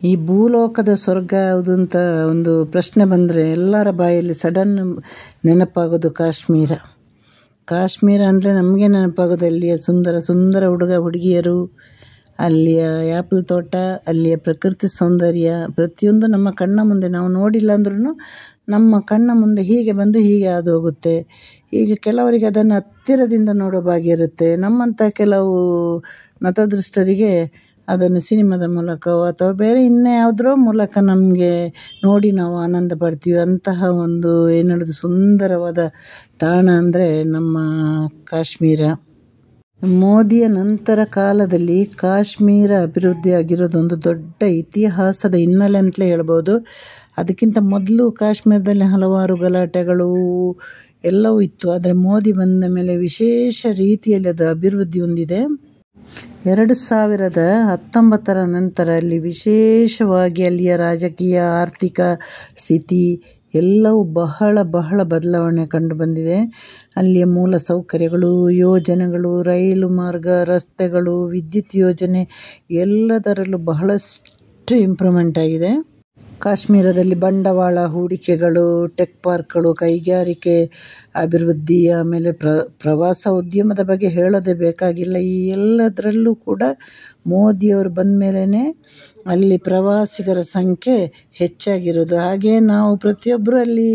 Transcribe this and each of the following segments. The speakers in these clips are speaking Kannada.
ಈ ಭೂಲೋಕದ ಸ್ವರ್ಗ ಯಾವುದು ಅಂತ ಒಂದು ಪ್ರಶ್ನೆ ಬಂದರೆ ಎಲ್ಲರ ಬಾಯಲ್ಲಿ ಸಡನ್ ನೆನಪಾಗೋದು ಕಾಶ್ಮೀರ. ಕಾಶ್ಮೀರ ಅಂದರೆ ನಮಗೆ ನೆನಪಾಗೋದು ಅಲ್ಲಿಯ ಸುಂದರ ಸುಂದರ ಹುಡುಗ ಹುಡುಗಿಯರು, ಅಲ್ಲಿಯ ಆ್ಯಪಲ್ ತೋಟ, ಅಲ್ಲಿಯ ಪ್ರಕೃತಿ ಸೌಂದರ್ಯ, ಪ್ರತಿಯೊಂದು ನಮ್ಮ ಕಣ್ಣ ಮುಂದೆ, ನಾವು ನೋಡಿಲ್ಲ ಅಂದ್ರೂ ನಮ್ಮ ಕಣ್ಣ ಮುಂದೆ ಹೀಗೆ ಬಂದು ಹೀಗೆ ಹಾದು ಹೋಗುತ್ತೆ. ಈಗ ಕೆಲವರಿಗೆ ಅದನ್ನು ಹತ್ತಿರದಿಂದ ನೋಡೋ ಭಾಗ್ಯ ಇರುತ್ತೆ. ನಮ್ಮಂಥ ಕೆಲವು ನತದೃಷ್ಟರಿಗೆ ಅದನ್ನು ಸಿನಿಮಾದ ಮೂಲಕವೋ ಅಥವಾ ಬೇರೆ ಇನ್ಯಾವುದರೋ ಮೂಲಕ ನಮಗೆ ನೋಡಿ ನಾವು ಆನಂದ ಪಡ್ತೀವಿ. ಅಂತಹ ಒಂದು ಏನು ಹೇಳೋದು ಸುಂದರವಾದ ತಾಣ ಅಂದರೆ ನಮ್ಮ ಕಾಶ್ಮೀರ. ಮೋದಿಯ ನಂತರ ಕಾಲದಲ್ಲಿ ಕಾಶ್ಮೀರ ಅಭಿವೃದ್ಧಿ ಆಗಿರೋದೊಂದು ದೊಡ್ಡ ಇತಿಹಾಸದ ಹಿನ್ನೆಲೆ ಅಂತಲೇ ಹೇಳ್ಬೋದು. ಅದಕ್ಕಿಂತ ಮೊದಲು ಕಾಶ್ಮೀರದಲ್ಲಿ ಹಲವಾರು ಗಲಾಟೆಗಳು ಎಲ್ಲವೂ ಇತ್ತು. ಆದರೆ ಮೋದಿ ಬಂದ ಮೇಲೆ ವಿಶೇಷ ರೀತಿಯಲ್ಲಿ ಅದು ಅಭಿವೃದ್ಧಿ ಹೊಂದಿದೆ. 2019 ನಂತರ ಅಲ್ಲಿ ವಿಶೇಷವಾಗಿ ಅಲ್ಲಿಯ ರಾಜಕೀಯ, ಆರ್ಥಿಕ ಸ್ಥಿತಿ ಎಲ್ಲವೂ ಬಹಳ ಬಹಳ ಬದಲಾವಣೆ ಕಂಡು ಬಂದಿದೆ. ಅಲ್ಲಿಯ ಮೂಲ ಸೌಕರ್ಯಗಳು, ಯೋಜನೆಗಳು, ರೈಲು ಮಾರ್ಗ, ರಸ್ತೆಗಳು, ವಿದ್ಯುತ್ ಯೋಜನೆ ಎಲ್ಲದರಲ್ಲೂ ಬಹಳಷ್ಟು ಇಂಪ್ರೂವ್ಮೆಂಟ್ ಆಗಿದೆ. ಕಾಶ್ಮೀರದಲ್ಲಿ ಬಂಡವಾಳ ಹೂಡಿಕೆಗಳು, ಟೆಕ್ ಪಾರ್ಕ್ಗಳು, ಕೈಗಾರಿಕೆ ಅಭಿವೃದ್ಧಿ, ಆಮೇಲೆ ಪ್ರವಾಸ ಉದ್ಯಮದ ಬಗ್ಗೆ ಹೇಳೋದೇ ಬೇಕಾಗಿಲ್ಲ. ಈ ಎಲ್ಲದರಲ್ಲೂ ಕೂಡ ಮೋದಿಯವರು ಬಂದ ಮೇಲೇ ಅಲ್ಲಿ ಪ್ರವಾಸಿಗರ ಸಂಖ್ಯೆ ಹೆಚ್ಚಾಗಿರೋದು. ಹಾಗೆ ನಾವು ಪ್ರತಿಯೊಬ್ಬರು ಅಲ್ಲಿ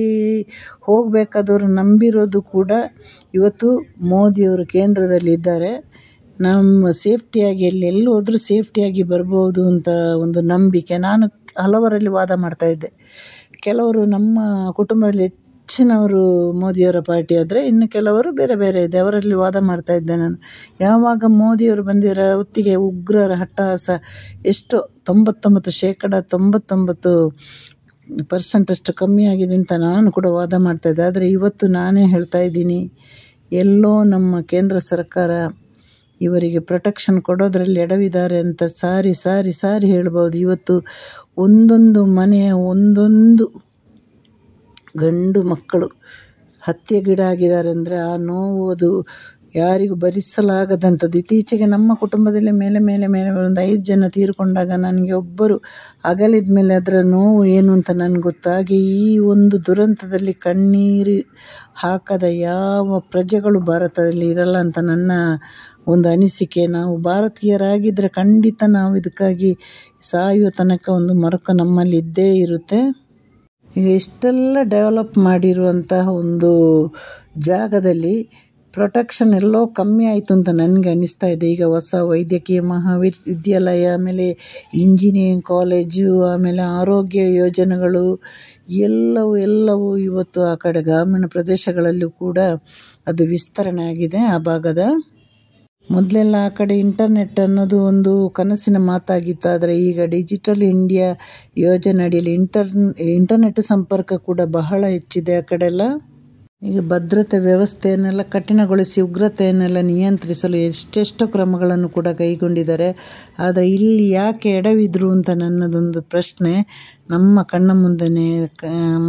ಹೋಗಬೇಕಾದವರು ನಂಬಿರೋದು ಕೂಡ ಇವತ್ತು ಮೋದಿಯವರು ಕೇಂದ್ರದಲ್ಲಿದ್ದಾರೆ. ನಮ್ಮ ಸೇಫ್ಟಿಯಾಗಿ ಎಲ್ಲೆಲ್ಲೂ ಹೋದರೂ ಸೇಫ್ಟಿಯಾಗಿ ಬರ್ಬೋದು ಅಂತ ಒಂದು ನಂಬಿಕೆ. ನಾನು ಹಲವರಲ್ಲಿ ವಾದ ಮಾಡ್ತಾಯಿದ್ದೆ. ಕೆಲವರು ನಮ್ಮ ಕುಟುಂಬದಲ್ಲಿ ಹೆಚ್ಚಿನವರು ಮೋದಿಯವರ ಪಾರ್ಟಿ ಆದರೆ, ಇನ್ನು ಕೆಲವರು ಬೇರೆ ಬೇರೆ ಇದೆ, ಅವರಲ್ಲಿ ವಾದ ಮಾಡ್ತಾಯಿದ್ದೆ ನಾನು. ಯಾವಾಗ ಮೋದಿಯವರು ಬಂದಿರೋ ಹೊತ್ತಿಗೆ ಉಗ್ರರ ಹಟ್ಟಹಾಸ ಎಷ್ಟು 99% ಅಷ್ಟು ಕಮ್ಮಿ ಆಗಿದೆ ಅಂತ ನಾನು ಕೂಡ ವಾದ ಮಾಡ್ತಾಯಿದ್ದೆ. ಆದರೆ ಇವತ್ತು ನಾನೇ ಹೇಳ್ತಾ ಇದ್ದೀನಿ, ಎಲ್ಲೋ ನಮ್ಮ ಕೇಂದ್ರ ಸರ್ಕಾರ ಇವರಿಗೆ ಪ್ರೊಟೆಕ್ಷನ್ ಕೊಡೋದ್ರಲ್ಲಿ ಎಡವಿದ್ದಾರೆ ಅಂತ ಸಾರಿ ಸಾರಿ ಸಾರಿ ಹೇಳ್ಬೋದು. ಇವತ್ತು ಒಂದೊಂದು ಮನೆಯ ಒಂದೊಂದು ಗಂಡು ಮಕ್ಕಳು ಹತ್ಯೆಗೀಡಾಗಿದ್ದಾರೆ ಅಂದರೆ ಆ ನೋವು ಅದು ಯಾರಿಗೂ ಭರಿಸಲಾಗದಂಥದ್ದು. ಇತ್ತೀಚೆಗೆ ನಮ್ಮ ಕುಟುಂಬದಲ್ಲಿ ಮೇಲೆ ಒಂದು 5 ಜನ ತೀರಿಕೊಂಡಾಗ ನನಗೆ ಒಬ್ಬರು ಅಗಲಿದ ಮೇಲೆ ಅದರ ನೋವು ಏನು ಅಂತ ನನಗೆ ಗೊತ್ತಾಗಿ, ಈ ಒಂದು ದುರಂತದಲ್ಲಿ ಕಣ್ಣೀರು ಹಾಕದ ಯಾವ ಪ್ರಜೆಗಳು ಭಾರತದಲ್ಲಿ ಇರಲ್ಲ ಅಂತ ನನ್ನ ಒಂದು ಅನಿಸಿಕೆ. ನಾವು ಭಾರತೀಯರಾಗಿದ್ದರೆ ಖಂಡಿತ ನಾವು ಇದಕ್ಕಾಗಿ ಸಾಯುವ ತನಕ ಒಂದು ಮರುಕ ನಮ್ಮಲ್ಲಿ ಇದ್ದೇ ಇರುತ್ತೆ. ಈಗ ಇಷ್ಟೆಲ್ಲ ಡೆವಲಪ್ ಮಾಡಿರುವಂತಹ ಒಂದು ಜಾಗದಲ್ಲಿ ಪ್ರೊಟೆಕ್ಷನ್ ಎಲ್ಲೋ ಕಮ್ಮಿ ಆಯಿತು ಅಂತ ನನಗೆ ಅನ್ನಿಸ್ತಾ ಇದೆ. ಈಗ ಹೊಸ ವೈದ್ಯಕೀಯ ಮಹಾವಿದ್ಯಾಲಯ, ಆಮೇಲೆ ಇಂಜಿನಿಯರಿಂಗ್ ಕಾಲೇಜು, ಆಮೇಲೆ ಆರೋಗ್ಯ ಯೋಜನೆಗಳು ಎಲ್ಲವೂ ಇವತ್ತು ಆ ಕಡೆ ಗ್ರಾಮೀಣ ಪ್ರದೇಶಗಳಲ್ಲೂ ಕೂಡ ಅದು ವಿಸ್ತರಣೆ ಆಗಿದೆ. ಆ ಭಾಗದ ಮೊದಲೆಲ್ಲ ಆ ಕಡೆ ಇಂಟರ್ನೆಟ್ ಅನ್ನೋದು ಒಂದು ಕನಸಿನ ಮಾತಾಗಿತ್ತು. ಆದರೆ ಈಗ ಡಿಜಿಟಲ್ ಇಂಡಿಯಾ ಯೋಜನೆ ಅಡಿಯಲ್ಲಿ ಇಂಟರ್ನೆಟ್ ಸಂಪರ್ಕ ಕೂಡ ಬಹಳ ಹೆಚ್ಚಿದೆ ಆ ಕಡೆಲ್ಲ. ಈಗ ಭದ್ರತೆ ವ್ಯವಸ್ಥೆಯನ್ನೆಲ್ಲ ಕಠಿಣಗೊಳಿಸಿ ಉಗ್ರತೆಯನ್ನೆಲ್ಲ ನಿಯಂತ್ರಿಸಲು ಎಷ್ಟೆಷ್ಟು ಕ್ರಮಗಳನ್ನು ಕೂಡ ಕೈಗೊಂಡಿದ್ದಾರೆ. ಆದರೆ ಇಲ್ಲಿ ಯಾಕೆ ಎಡವಿದ್ರು ಅಂತ ನನ್ನದೊಂದು ಪ್ರಶ್ನೆ. ನಮ್ಮ ಕಣ್ಣ ಮುಂದೆನೇ,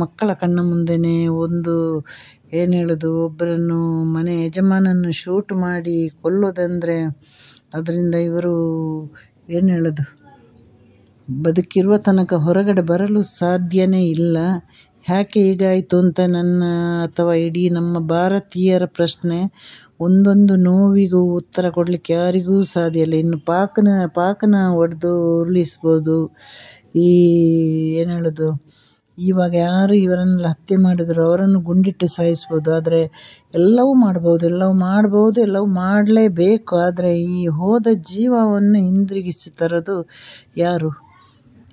ಮಕ್ಕಳ ಕಣ್ಣ ಮುಂದೆನೇ ಒಂದು ಏನು ಹೇಳೋದು, ಒಬ್ಬರನ್ನು ಮನೆ ಯಜಮಾನನ್ನು ಶೂಟ್ ಮಾಡಿ ಕೊಲ್ಲೋದಂದರೆ ಅದರಿಂದ ಇವರು ಏನು ಹೇಳೋದು, ಬದುಕಿರುವ ತನಕ ಹೊರಗಡೆ ಬರಲು ಸಾಧ್ಯನೇ ಇಲ್ಲ. ಯಾಕೆ ಹೀಗಾಯಿತು ಅಂತ ನನ್ನ ಅಥವಾ ಇಡೀ ನಮ್ಮ ಭಾರತೀಯರ ಪ್ರಶ್ನೆ. ಒಂದೊಂದು ನೋವಿಗೂ ಉತ್ತರ ಕೊಡಲಿಕ್ಕೆ ಯಾರಿಗೂ ಸಾಧ್ಯ ಇಲ್ಲ. ಇನ್ನು ಪಾಕನ ಹೊಡೆದು ಉರುಳಿಸ್ಬೋದು. ಈ ಏನು ಹೇಳೋದು, ಇವಾಗ ಯಾರು ಇವರನ್ನೆಲ್ಲ ಹತ್ಯೆ ಮಾಡಿದ್ರು ಅವರನ್ನು ಗುಂಡಿಟ್ಟು ಸಾಯಿಸ್ಬೋದು. ಆದರೆ ಎಲ್ಲವೂ ಮಾಡ್ಬೋದು, ಎಲ್ಲವೂ ಮಾಡಲೇಬೇಕು. ಆದರೆ ಈ ಹೋದ ಜೀವವನ್ನು ಹಿಂದಿರುಗಿಸಿ ತರೋದು ಯಾರು?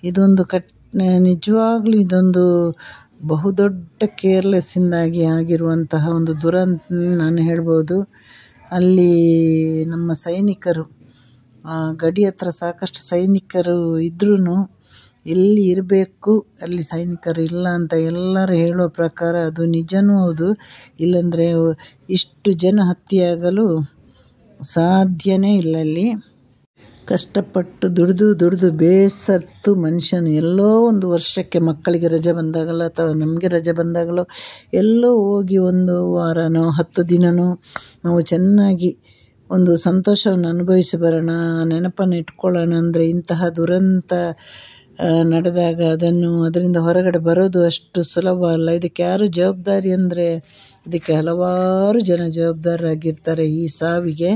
ಇದೊಂದು ನಿಜವಾಗ್ಲೂ ಇದೊಂದು ಬಹುದೊಡ್ಡ ಕೇರ್ಲೆಸ್ಸಿಂದಾಗಿ ಆಗಿರುವಂತಹ ಒಂದು ದುರಂತ ನಾನು ಹೇಳ್ಬೋದು. ಅಲ್ಲಿ ನಮ್ಮ ಸೈನಿಕರು, ಗಡಿ ಹತ್ರ ಸಾಕಷ್ಟು ಸೈನಿಕರು ಇದ್ರೂ ಎಲ್ಲಿ ಇರಬೇಕು ಅಲ್ಲಿ ಸೈನಿಕರು ಇಲ್ಲ ಅಂತ ಎಲ್ಲರೂ ಹೇಳೋ ಪ್ರಕಾರ ಅದು ನಿಜನೂ ಹೌದು. ಇಲ್ಲಾಂದರೆ ಇಷ್ಟು ಜನ ಹತ್ಯೆಯಾಗಲು ಸಾಧ್ಯನೇ ಇಲ್ಲ. ಅಲ್ಲಿ ಕಷ್ಟಪಟ್ಟು ದುಡಿದು ಬೇಸತ್ತು ಮನುಷ್ಯನು ಎಲ್ಲೋ ಒಂದು ವರ್ಷಕ್ಕೆ ಮಕ್ಕಳಿಗೆ ರಜೆ ಬಂದಾಗಲೋ ಅಥವಾ ನಮಗೆ ರಜೆ ಬಂದಾಗಲೋ ಎಲ್ಲೋ ಹೋಗಿ ಒಂದು ವಾರನೋ 10 ದಿನನೋ ನಾವು ಚೆನ್ನಾಗಿ ಒಂದು ಸಂತೋಷವನ್ನು ಅನುಭವಿಸಿ ಬರೋಣ, ನೆನಪನ್ನು ಇಟ್ಕೊಳ್ಳೋಣ ಅಂದರೆ ಇಂತಹ ದುರಂತ ನಡೆದಾಗ ಅದರಿಂದ ಹೊರಗಡೆ ಬರೋದು ಅಷ್ಟು ಸುಲಭ ಅಲ್ಲ. ಇದಕ್ಕೆ ಯಾರು ಜವಾಬ್ದಾರಿ ಅಂದರೆ ಇದಕ್ಕೆ ಹಲವಾರು ಜನ ಜವಾಬ್ದಾರರಾಗಿರ್ತಾರೆ ಈ ಸಾವಿಗೆ.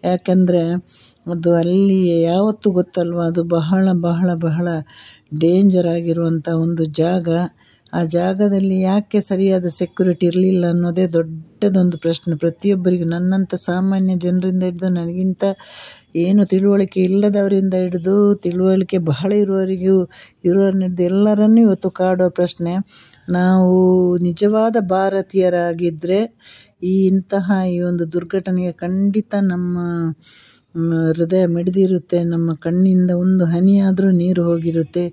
ಯಾಕೆಂದರೆ ಅದು ಅಲ್ಲಿ ಯಾವತ್ತೂ ಗೊತ್ತಲ್ವ, ಅದು ಬಹಳ ಬಹಳ ಬಹಳ ಡೇಂಜರ್ ಆಗಿರುವಂಥ ಒಂದು ಜಾಗ. ಆ ಜಾಗದಲ್ಲಿ ಯಾಕೆ ಸರಿಯಾದ ಸೆಕ್ಯುರಿಟಿ ಇರಲಿಲ್ಲ ಅನ್ನೋದೇ ದೊಡ್ಡದೊಂದು ಪ್ರಶ್ನೆ ಪ್ರತಿಯೊಬ್ಬರಿಗೂ. ನನ್ನಂಥ ಸಾಮಾನ್ಯ ಜನರಿಂದ ಹಿಡಿದು ನನಗಿಂತ ಏನು ತಿಳುವಳಿಕೆ ಇಲ್ಲದವರಿಂದ ಹಿಡಿದು ತಿಳುವಳಿಕೆ ಬಹಳ ಇರೋರಿದ್ದು ಎಲ್ಲರನ್ನೂ ಇವತ್ತು ಕಾಡೋ ಪ್ರಶ್ನೆ. ನಾವು ನಿಜವಾದ ಭಾರತೀಯರಾಗಿದ್ದರೆ ಇಂತಹ ಈ ಒಂದು ದುರ್ಘಟನೆಗೆ ಖಂಡಿತ ನಮ್ಮ ಹೃದಯ ಮಿಡಿದಿರುತ್ತೆ, ನಮ್ಮ ಕಣ್ಣಿಂದ ಒಂದು ಹನಿಯಾದರೂ ನೀರು ಹೋಗಿರುತ್ತೆ.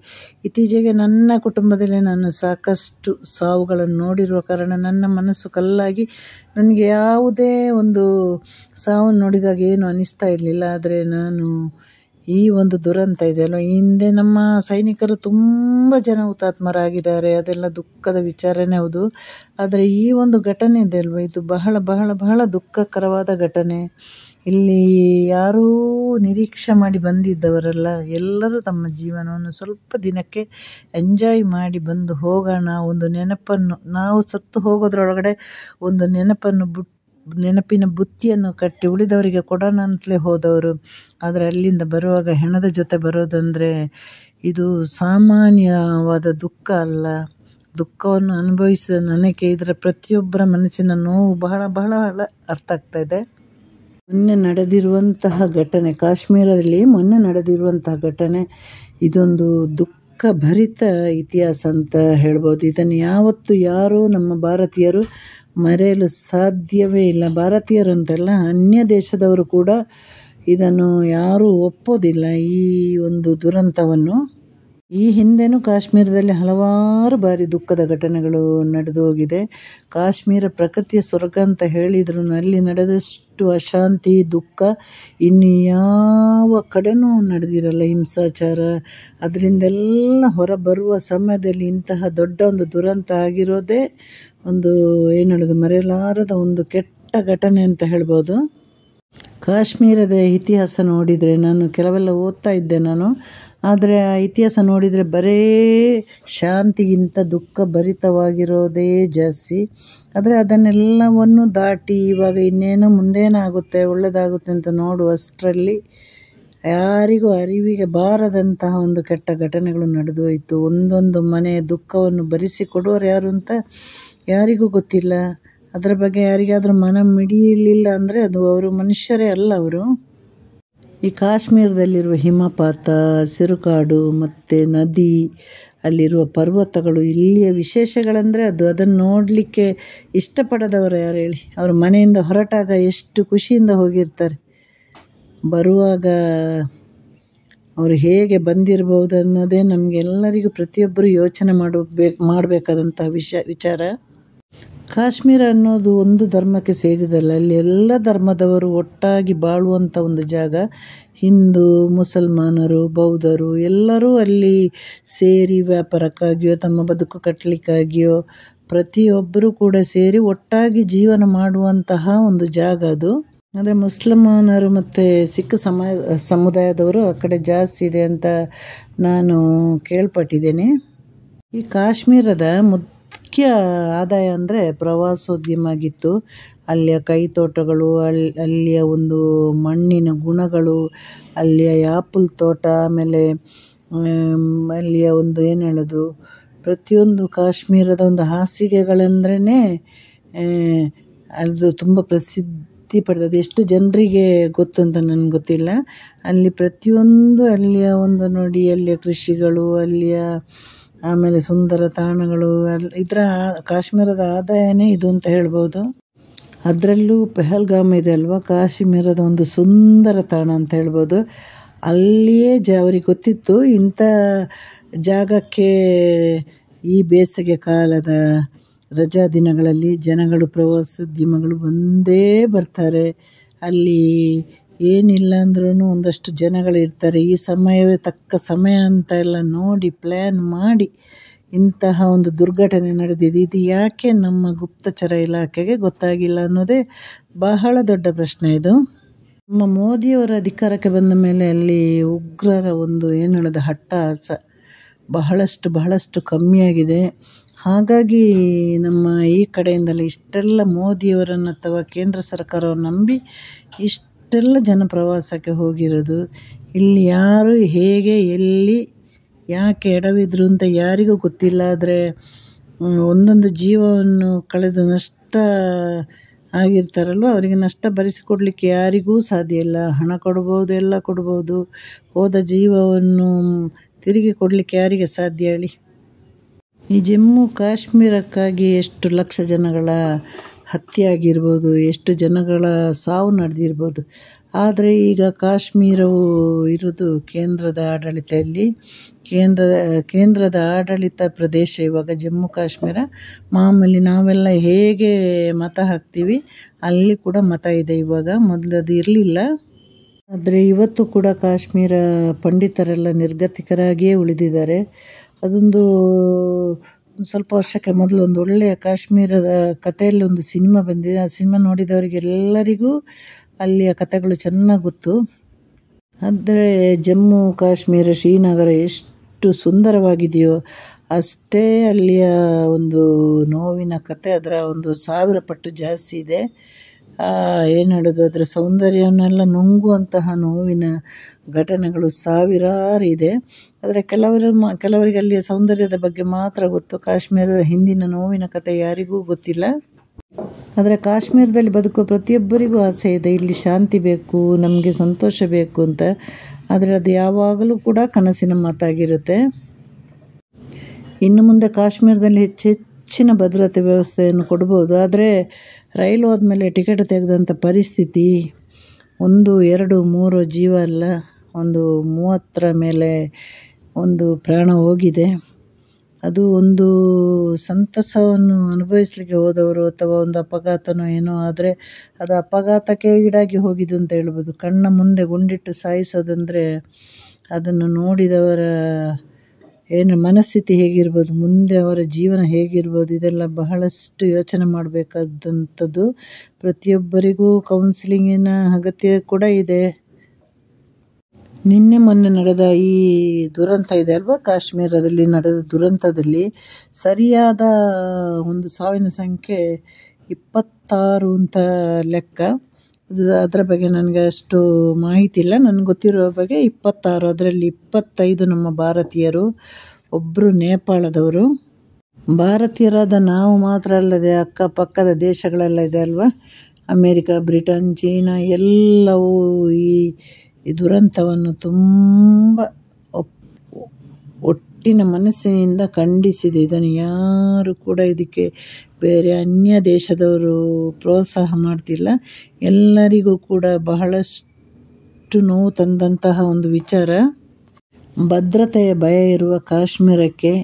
ಇತ್ತೀಚೆಗೆ ನನ್ನ ಕುಟುಂಬದಲ್ಲಿ ನಾನು ಸಾಕಷ್ಟು ಸಾವುಗಳನ್ನು ನೋಡಿರುವ ಕಾರಣ ನನ್ನ ಮನಸ್ಸು ಕಲ್ಲಾಗಿ ನನಗೆ ಯಾವುದೇ ಒಂದು ಸಾವನ್ನು ನೋಡಿದಾಗ ಏನು ಅನ್ನಿಸ್ತಾ ಇರಲಿಲ್ಲ. ಆದರೆ ನಾನು ಈ ಒಂದು ದುರಂತ ಇದೆಯಲ್ಲ, ಈ ಹಿಂದೆ ನಮ್ಮ ಸೈನಿಕರು ತುಂಬ ಜನ ಹುತಾತ್ಮರಾಗಿದ್ದಾರೆ, ಅದೆಲ್ಲ ದುಃಖದ ವಿಚಾರನೇ ಹೌದು. ಆದರೆ ಈ ಒಂದು ಘಟನೆ ಇದೆ ಅಲ್ವ, ಇದು ಬಹಳ ಬಹಳ ಬಹಳ ದುಃಖಕರವಾದ ಘಟನೆ. ಇಲ್ಲಿ ಯಾರೂ ನಿರೀಕ್ಷೆ ಮಾಡಿ ಬಂದಿದ್ದವರಲ್ಲ, ಎಲ್ಲರೂ ತಮ್ಮ ಜೀವನವನ್ನು ಸ್ವಲ್ಪ ದಿನಕ್ಕೆ ಎಂಜಾಯ್ ಮಾಡಿ ಬಂದು ಹೋಗೋಣ, ಒಂದು ನೆನಪನ್ನು, ನಾವು ಸತ್ತು ಹೋಗೋದ್ರೊಳಗಡೆ ಒಂದು ನೆನಪಿನ ಬುತ್ತಿಯನ್ನು ಕಟ್ಟಿ ಉಳಿದವರಿಗೆ ಕೊಡೋಣ ಅಂತಲೇ ಹೋದವರು. ಆದರೆ ಅಲ್ಲಿಂದ ಬರುವಾಗ ಹೆಣದ ಜೊತೆ ಬರೋದಂದರೆ ಇದು ಸಾಮಾನ್ಯವಾದ ದುಃಖ ಅಲ್ಲ. ದುಃಖವನ್ನು ಅನುಭವಿಸಿದ ನನಗೆ ಇದರ ಪ್ರತಿಯೊಬ್ಬರ ಮನಸ್ಸಿನ ನೋವು ಬಹಳ ಬಹಳ ಅರ್ಥ ಆಗ್ತಾ ಇದೆ. ಮೊನ್ನೆ ನಡೆದಿರುವಂತಹ ಘಟನೆ, ಕಾಶ್ಮೀರದಲ್ಲಿ ಮೊನ್ನೆ ನಡೆದಿರುವಂತಹ ಘಟನೆ ಇದೊಂದು ದುಃಖಭರಿತ ಇತಿಹಾಸ ಅಂತ ಹೇಳ್ಬೋದು. ಇದನ್ನು ಯಾವತ್ತೂ ಯಾರೂ ನಮ್ಮ ಭಾರತೀಯರು ಮರೆಯಲು ಸಾಧ್ಯವೇ ಇಲ್ಲ. ಭಾರತೀಯರು ಅಂತಲ್ಲ, ಅನ್ಯ ದೇಶದವರು ಕೂಡ ಇದನ್ನು ಯಾರೂ ಒಪ್ಪೋದಿಲ್ಲ, ಈ ಒಂದು ದುರಂತವನ್ನು. ಈ ಹಿಂದೆನೂ ಕಾಶ್ಮೀರದಲ್ಲಿ ಹಲವಾರು ಬಾರಿ ದುಃಖದ ಘಟನೆಗಳು ನಡೆದು ಹೋಗಿದೆ. ಕಾಶ್ಮೀರ ಪ್ರಕೃತಿಯ ಸ್ವರ್ಗ ಅಂತ ಹೇಳಿದ್ರು ಅಲ್ಲಿ ನಡೆದಷ್ಟು ಅಶಾಂತಿ, ದುಃಖ ಇನ್ನು ಯಾವ ಕಡೆನೂ ನಡೆದಿರಲ್ಲ. ಹಿಂಸಾಚಾರ, ಅದರಿಂದೆಲ್ಲ ಹೊರಬರುವ ಸಮಯದಲ್ಲಿ ಇಂತಹ ದೊಡ್ಡ ಒಂದು ದುರಂತ ಆಗಿರೋದೇ ಒಂದು ಏನು ಹೇಳೋದು, ಮರೆಯಲಾರದ ಒಂದು ಕೆಟ್ಟ ಘಟನೆ ಅಂತ ಹೇಳ್ಬೋದು. ಕಾಶ್ಮೀರದ ಇತಿಹಾಸ ನೋಡಿದರೆ, ನಾನು ಕೆಲವೆಲ್ಲ ಓದ್ತಾ ಇದ್ದೆ ನಾನು, ಆದರೆ ಆ ಇತಿಹಾಸ ನೋಡಿದರೆ ಬರೇ ಶಾಂತಿಗಿಂತ ದುಃಖ ಭರಿತವಾಗಿರೋದೇ ಜಾಸ್ತಿ. ಆದರೆ ಅದನ್ನೆಲ್ಲವನ್ನು ದಾಟಿ ಇವಾಗ ಇನ್ನೇನೋ ಮುಂದೇನಾಗುತ್ತೆ, ಒಳ್ಳೆಯದಾಗುತ್ತೆ ಅಂತ ನೋಡುವಷ್ಟರಲ್ಲಿ ಯಾರಿಗೂ ಅರಿವಿಗೆ ಬಾರದಂತಹ ಒಂದು ಕೆಟ್ಟ ಘಟನೆಗಳು ನಡೆದು ಹೋಯಿತು. ಒಂದೊಂದು ಮನೆಯ ದುಃಖವನ್ನು ಭರಿಸಿಕೊಡೋರು ಯಾರು ಅಂತ ಯಾರಿಗೂ ಗೊತ್ತಿಲ್ಲ. ಅದರ ಬಗ್ಗೆ ಯಾರಿಗಾದರೂ ಮನ ಮಿಡಿಯಲಿಲ್ಲ ಅಂದರೆ ಅದು ಅವರು ಮನುಷ್ಯರೇ ಅಲ್ಲ ಅವರು. ಈ ಕಾಶ್ಮೀರದಲ್ಲಿರುವ ಹಿಮಪಾತ, ಸಿರುಕಾಡು ಮತ್ತು ನದಿ, ಅಲ್ಲಿರುವ ಪರ್ವತಗಳು, ಇಲ್ಲಿಯ ವಿಶೇಷಗಳಂದರೆ ಅದನ್ನು ನೋಡಲಿಕ್ಕೆ ಇಷ್ಟಪಡದವರು ಯಾರು ಹೇಳಿ. ಅವರು ಮನೆಯಿಂದ ಹೊರಟಾಗ ಎಷ್ಟು ಖುಷಿಯಿಂದ ಹೋಗಿರ್ತಾರೆ, ಬರುವಾಗ ಅವರು ಹೇಗೆ ಬಂದಿರಬಹುದು ಅನ್ನೋದೇ ನಮಗೆಲ್ಲರಿಗೂ ಪ್ರತಿಯೊಬ್ಬರು ಯೋಚನೆ ಮಾಡಬೇಕಾದಂಥ ವಿಚಾರ. ಕಾಶ್ಮೀರ ಅನ್ನೋದು ಒಂದು ಧರ್ಮಕ್ಕೆ ಸೇರಿದಲ್ಲ, ಅಲ್ಲಿ ಎಲ್ಲ ಧರ್ಮದವರು ಒಟ್ಟಾಗಿ ಬಾಳುವಂಥ ಒಂದು ಜಾಗ. ಹಿಂದೂ, ಮುಸಲ್ಮಾನರು, ಬೌದ್ಧರು ಎಲ್ಲರೂ ಅಲ್ಲಿ ಸೇರಿ ವ್ಯಾಪಾರಕ್ಕಾಗಿಯೋ ತಮ್ಮ ಬದುಕು ಕಟ್ಟಲಿಕ್ಕಾಗಿಯೋ ಪ್ರತಿಯೊಬ್ಬರೂ ಕೂಡ ಸೇರಿ ಒಟ್ಟಾಗಿ ಜೀವನ ಮಾಡುವಂತಹ ಒಂದು ಜಾಗ ಅದು. ಆದರೆ ಮುಸಲ್ಮಾನರು ಮತ್ತು ಸಿಖ್ ಸಮುದಾಯದವರು ಆ ಕಡೆ ಜಾಸ್ತಿ ಇದೆ ಅಂತ ನಾನು ಕೇಳ್ಪಟ್ಟಿದ್ದೇನೆ. ಈ ಕಾಶ್ಮೀರದ ಮುಖ್ಯ ಆದಾಯ ಅಂದರೆ ಪ್ರವಾಸೋದ್ಯಮ ಆಗಿತ್ತು. ಅಲ್ಲಿಯ ಕೈತೋಟಗಳು, ಅಲ್ಲಿಯ ಒಂದು ಮಣ್ಣಿನ ಗುಣಗಳು, ಅಲ್ಲಿಯ ಆ್ಯಪಲ್ ತೋಟ, ಆಮೇಲೆ ಅಲ್ಲಿಯ ಒಂದು ಏನು ಹೇಳೋದು, ಪ್ರತಿಯೊಂದು ಕಾಶ್ಮೀರದ ಒಂದು ಹಾಸಿಗೆಗಳೆಂದ್ರೇ ಅದು ತುಂಬ ಪ್ರಸಿದ್ಧಿ ಪಡೆದದ್ದು. ಎಷ್ಟು ಜನರಿಗೆ ಗೊತ್ತು ಅಂತ ನನಗೆ ಗೊತ್ತಿಲ್ಲ. ಅಲ್ಲಿ ಪ್ರತಿಯೊಂದು ಅಲ್ಲಿಯ ಒಂದು ನೋಡಿ, ಅಲ್ಲಿಯ ಕೃಷಿಗಳು, ಅಲ್ಲಿಯ ಆಮೇಲೆ ಸುಂದರ ತಾಣಗಳು, ಇದರ ಕಾಶ್ಮೀರದ ಆದಾಯನೇ ಇದು ಅಂತ ಹೇಳ್ಬೋದು. ಅದರಲ್ಲೂ ಪೆಹಲ್ಗಾಮ್ ಇದೆ ಅಲ್ವಾ, ಕಾಶ್ಮೀರದ ಒಂದು ಸುಂದರ ತಾಣ ಅಂತ ಹೇಳ್ಬೋದು. ಅಲ್ಲಿಯೇ ಅವ್ರಿಗೆ ಗೊತ್ತಿತ್ತು ಇಂಥ ಜಾಗಕ್ಕೆ ಈ ಬೇಸಿಗೆ ಕಾಲದ ರಜಾ ದಿನಗಳಲ್ಲಿ ಜನಗಳು, ಪ್ರವಾಸೋದ್ಯಮಗಳು ಬಂದೇ ಬರ್ತಾರೆ. ಅಲ್ಲಿ ಏನಿಲ್ಲ ಅಂದ್ರೂ ಒಂದಷ್ಟು ಜನಗಳಿರ್ತಾರೆ. ಈ ಸಮಯವೇ ತಕ್ಕ ಸಮಯ ಅಂತ ಎಲ್ಲ ನೋಡಿ ಪ್ಲ್ಯಾನ್ ಮಾಡಿ ಇಂತಹ ಒಂದು ದುರ್ಘಟನೆ ನಡೆದಿದೆ. ಇದು ಯಾಕೆ ನಮ್ಮ ಗುಪ್ತಚರ ಇಲಾಖೆಗೆ ಗೊತ್ತಾಗಿಲ್ಲ ಅನ್ನೋದೇ ಬಹಳ ದೊಡ್ಡ ಪ್ರಶ್ನೆ ಇದು. ನಮ್ಮ ಮೋದಿಯವರ ಅಧಿಕಾರಕ್ಕೆ ಬಂದ ಮೇಲೆ ಅಲ್ಲಿ ಉಗ್ರರ ಒಂದು ಏನು ಹೇಳೋದು ಹಟ್ಟಹಾಸ, ಬಹಳಷ್ಟು ಕಮ್ಮಿಯಾಗಿದೆ. ಹಾಗಾಗಿ ನಮ್ಮ ಈ ಕಡೆಯಿಂದಲೇ ಇಷ್ಟೆಲ್ಲ ಮೋದಿಯವರನ್ನು ಅಥವಾ ಕೇಂದ್ರ ಸರ್ಕಾರವನ್ನು ನಂಬಿ ಇಷ್ಟೆಲ್ಲ ಜನ ಪ್ರವಾಸಕ್ಕೆ ಹೋಗಿರೋದು. ಇಲ್ಲಿ ಯಾರು ಹೇಗೆ ಎಲ್ಲಿ ಯಾಕೆ ಎಡವಿದ್ರು ಅಂತ ಯಾರಿಗೂ ಗೊತ್ತಿಲ್ಲ. ಆದರೆ ಒಂದೊಂದು ಜೀವವನ್ನು ಕಳೆದು ನಷ್ಟ ಆಗಿರ್ತಾರಲ್ವ, ಅವರಿಗೆ ನಷ್ಟ ಭರಿಸಿಕೊಡ್ಲಿಕ್ಕೆ ಯಾರಿಗೂ ಸಾಧ್ಯ ಇಲ್ಲ. ಹಣ ಕೊಡ್ಬೋದು, ಎಲ್ಲ ಕೊಡ್ಬೋದು, ಹೋದ ಜೀವವನ್ನು ತಿರುಗಿ ಕೊಡಲಿಕ್ಕೆ ಯಾರಿಗೆ ಸಾಧ್ಯ ಹೇಳಿ. ಈ ಜಮ್ಮು ಕಾಶ್ಮೀರಕ್ಕಾಗಿ ಎಷ್ಟು ಲಕ್ಷ ಜನಗಳ ಹತ್ಯೆ ಆಗಿರ್ಬೋದು, ಎಷ್ಟು ಜನಗಳ ಸಾವು ನಡೆದಿರ್ಬೋದು. ಆದರೆ ಈಗ ಕಾಶ್ಮೀರವು ಇರೋದು ಕೇಂದ್ರದ ಆಡಳಿತದಲ್ಲಿ. ಕೇಂದ್ರದ ಆಡಳಿತ ಪ್ರದೇಶ ಇವಾಗ ಜಮ್ಮು ಕಾಶ್ಮೀರ. ಮಾಮೂಲಿ ನಾವೆಲ್ಲ ಹೇಗೆ ಮತ ಹಾಕ್ತೀವಿ ಅಲ್ಲಿ ಕೂಡ ಮತ ಇದೆ ಇವಾಗ, ಮೊದಲದು ಇರಲಿಲ್ಲ. ಆದರೆ ಇವತ್ತು ಕೂಡ ಕಾಶ್ಮೀರ ಪಂಡಿತರೆಲ್ಲ ನಿರ್ಗತಿಕರಾಗಿಯೇ ಉಳಿದಿದ್ದಾರೆ. ಅದೊಂದು ಸ್ವಲ್ಪ ವರ್ಷಕ್ಕೆ ಮೊದಲು ಒಂದು ಒಳ್ಳೆಯ ಕಾಶ್ಮೀರದ ಕಥೆಯಲ್ಲಿ ಒಂದು ಸಿನಿಮಾ ಬಂದಿದೆ. ಆ ಸಿನಿಮಾ ನೋಡಿದವರಿಗೆಲ್ಲರಿಗೂ ಅಲ್ಲಿಯ ಕಥೆಗಳು ಚೆನ್ನಾಗಿ ಗೊತ್ತು. ಆದರೆ ಜಮ್ಮು ಕಾಶ್ಮೀರ ಶ್ರೀನಗರ ಎಷ್ಟು ಸುಂದರವಾಗಿದೆಯೋ ಅಷ್ಟೇ ಅಲ್ಲಿಯ ಒಂದು ನೋವಿನ ಕಥೆ ಅದರ ಒಂದು 1000 ಪಟ್ಟು ಜಾಸ್ತಿ ಇದೆ. ಏನು ಹೇಳೋದು, ಅದರ ಸೌಂದರ್ಯವನ್ನೆಲ್ಲ ನುಂಗುವಂತಹ ನೋವಿನ ಘಟನೆಗಳು ಸಾವಿರಾರು ಇದೆ. ಆದರೆ ಕೆಲವರಿಗೆ ಅಲ್ಲಿಯ ಸೌಂದರ್ಯದ ಬಗ್ಗೆ ಮಾತ್ರ ಗೊತ್ತು. ಕಾಶ್ಮೀರದ ಹಿಂದಿನ ನೋವಿನ ಕಥೆ ಯಾರಿಗೂ ಗೊತ್ತಿಲ್ಲ. ಆದರೆ ಕಾಶ್ಮೀರದಲ್ಲಿ ಬದುಕುವ ಪ್ರತಿಯೊಬ್ಬರಿಗೂ ಆಸೆ ಇದೆ, ಇಲ್ಲಿ ಶಾಂತಿ ಬೇಕು, ನಮಗೆ ಸಂತೋಷ ಬೇಕು ಅಂತ. ಆದರೆ ಅದು ಯಾವಾಗಲೂ ಕೂಡ ಕನಸಿನ ಮಾತಾಗಿರುತ್ತೆ. ಇನ್ನು ಮುಂದೆ ಕಾಶ್ಮೀರದಲ್ಲಿ ಹೆಚ್ಚಿನ ಭದ್ರತೆ ವ್ಯವಸ್ಥೆಯನ್ನು ಕೊಡ್ಬೋದು. ಆದರೆ ರೈಲು ಹೋದ್ಮೇಲೆ ಟಿಕೆಟ್ ತೆಗೆದಂಥ ಪರಿಸ್ಥಿತಿ 1, 2, 3 ಜೀವ ಅಲ್ಲ, ಒಂದು 30ರ ಮೇಲೆ ಒಂದು ಪ್ರಾಣ ಹೋಗಿದೆ. ಅದು ಒಂದು ಸಂತಸವನ್ನು ಅನುಭವಿಸಲಿಕ್ಕೆ ಹೋದವರು ಅಥವಾ ಒಂದು ಅಪಘಾತನೋ ಏನೋ ಆದರೆ ಅದು ಅಪಘಾತಕ್ಕೆ ಈಡಾಗಿ ಹೋಗಿದ್ದು ಅಂತ ಹೇಳ್ಬೋದು. ಕಣ್ಣ ಮುಂದೆ ಗುಂಡಿಟ್ಟು ಸಾಯಿಸೋದಂದರೆ ಅದನ್ನು ನೋಡಿದವರ ಏನು ಮನಸ್ಥಿತಿ ಹೇಗಿರ್ಬೋದು, ಮುಂದೆ ಅವರ ಜೀವನ ಹೇಗಿರ್ಬೋದು, ಇದೆಲ್ಲ ಬಹಳಷ್ಟು ಯೋಚನೆ ಮಾಡಬೇಕಾದಂಥದ್ದು. ಪ್ರತಿಯೊಬ್ಬರಿಗೂ ಕೌನ್ಸಿಲಿಂಗಿನ ಅಗತ್ಯ ಕೂಡ ಇದೆ. ನಿನ್ನೆ ಮೊನ್ನೆ ನಡೆದ ಈ ದುರಂತ ಇದೆ ಅಲ್ವಾ, ಕಾಶ್ಮೀರದಲ್ಲಿ ನಡೆದ ದುರಂತದಲ್ಲಿ ಸರಿಯಾದ ಒಂದು ಸಾವಿನ ಸಂಖ್ಯೆ 26 ಅಂತ ಲೆಕ್ಕ. ಅದರ ಬಗ್ಗೆ ನನಗೆ ಅಷ್ಟು ಮಾಹಿತಿ ಇಲ್ಲ. ನನಗೆ ಗೊತ್ತಿರೋ ಬಗ್ಗೆ 26. ಅದರಲ್ಲಿ 25 ನಮ್ಮ ಭಾರತೀಯರು, ಒಬ್ಬರು ನೇಪಾಳದವರು. ಭಾರತೀಯರಾದ ನಾವು ಮಾತ್ರ ಅಲ್ಲದೆ ಅಕ್ಕಪಕ್ಕದ ದೇಶಗಳೆಲ್ಲ ಇದೆ ಅಲ್ವಾ, ಅಮೇರಿಕಾ, ಬ್ರಿಟನ್, ಚೀನಾ ಎಲ್ಲವೂ ಈ ದುರಂತವನ್ನು ತುಂಬ ಒಟ್ಟಿನ ಮನಸ್ಸಿನಿಂದ ಖಂಡಿಸಿದೆ. ಇದನ್ನು ಯಾರು ಕೂಡ ಇದಕ್ಕೆ ಬೇರೆ ಅನ್ಯ ದೇಶದವರು ಪ್ರೋತ್ಸಾಹ ಮಾಡ್ತಿಲ್ಲ. ಎಲ್ಲರಿಗೂ ಕೂಡ ಬಹಳಷ್ಟು ನೋವು ತಂದಂತಹ ಒಂದು ವಿಚಾರ. ಭದ್ರತೆಯ ಭಯ ಇರುವ ಕಾಶ್ಮೀರಕ್ಕೆ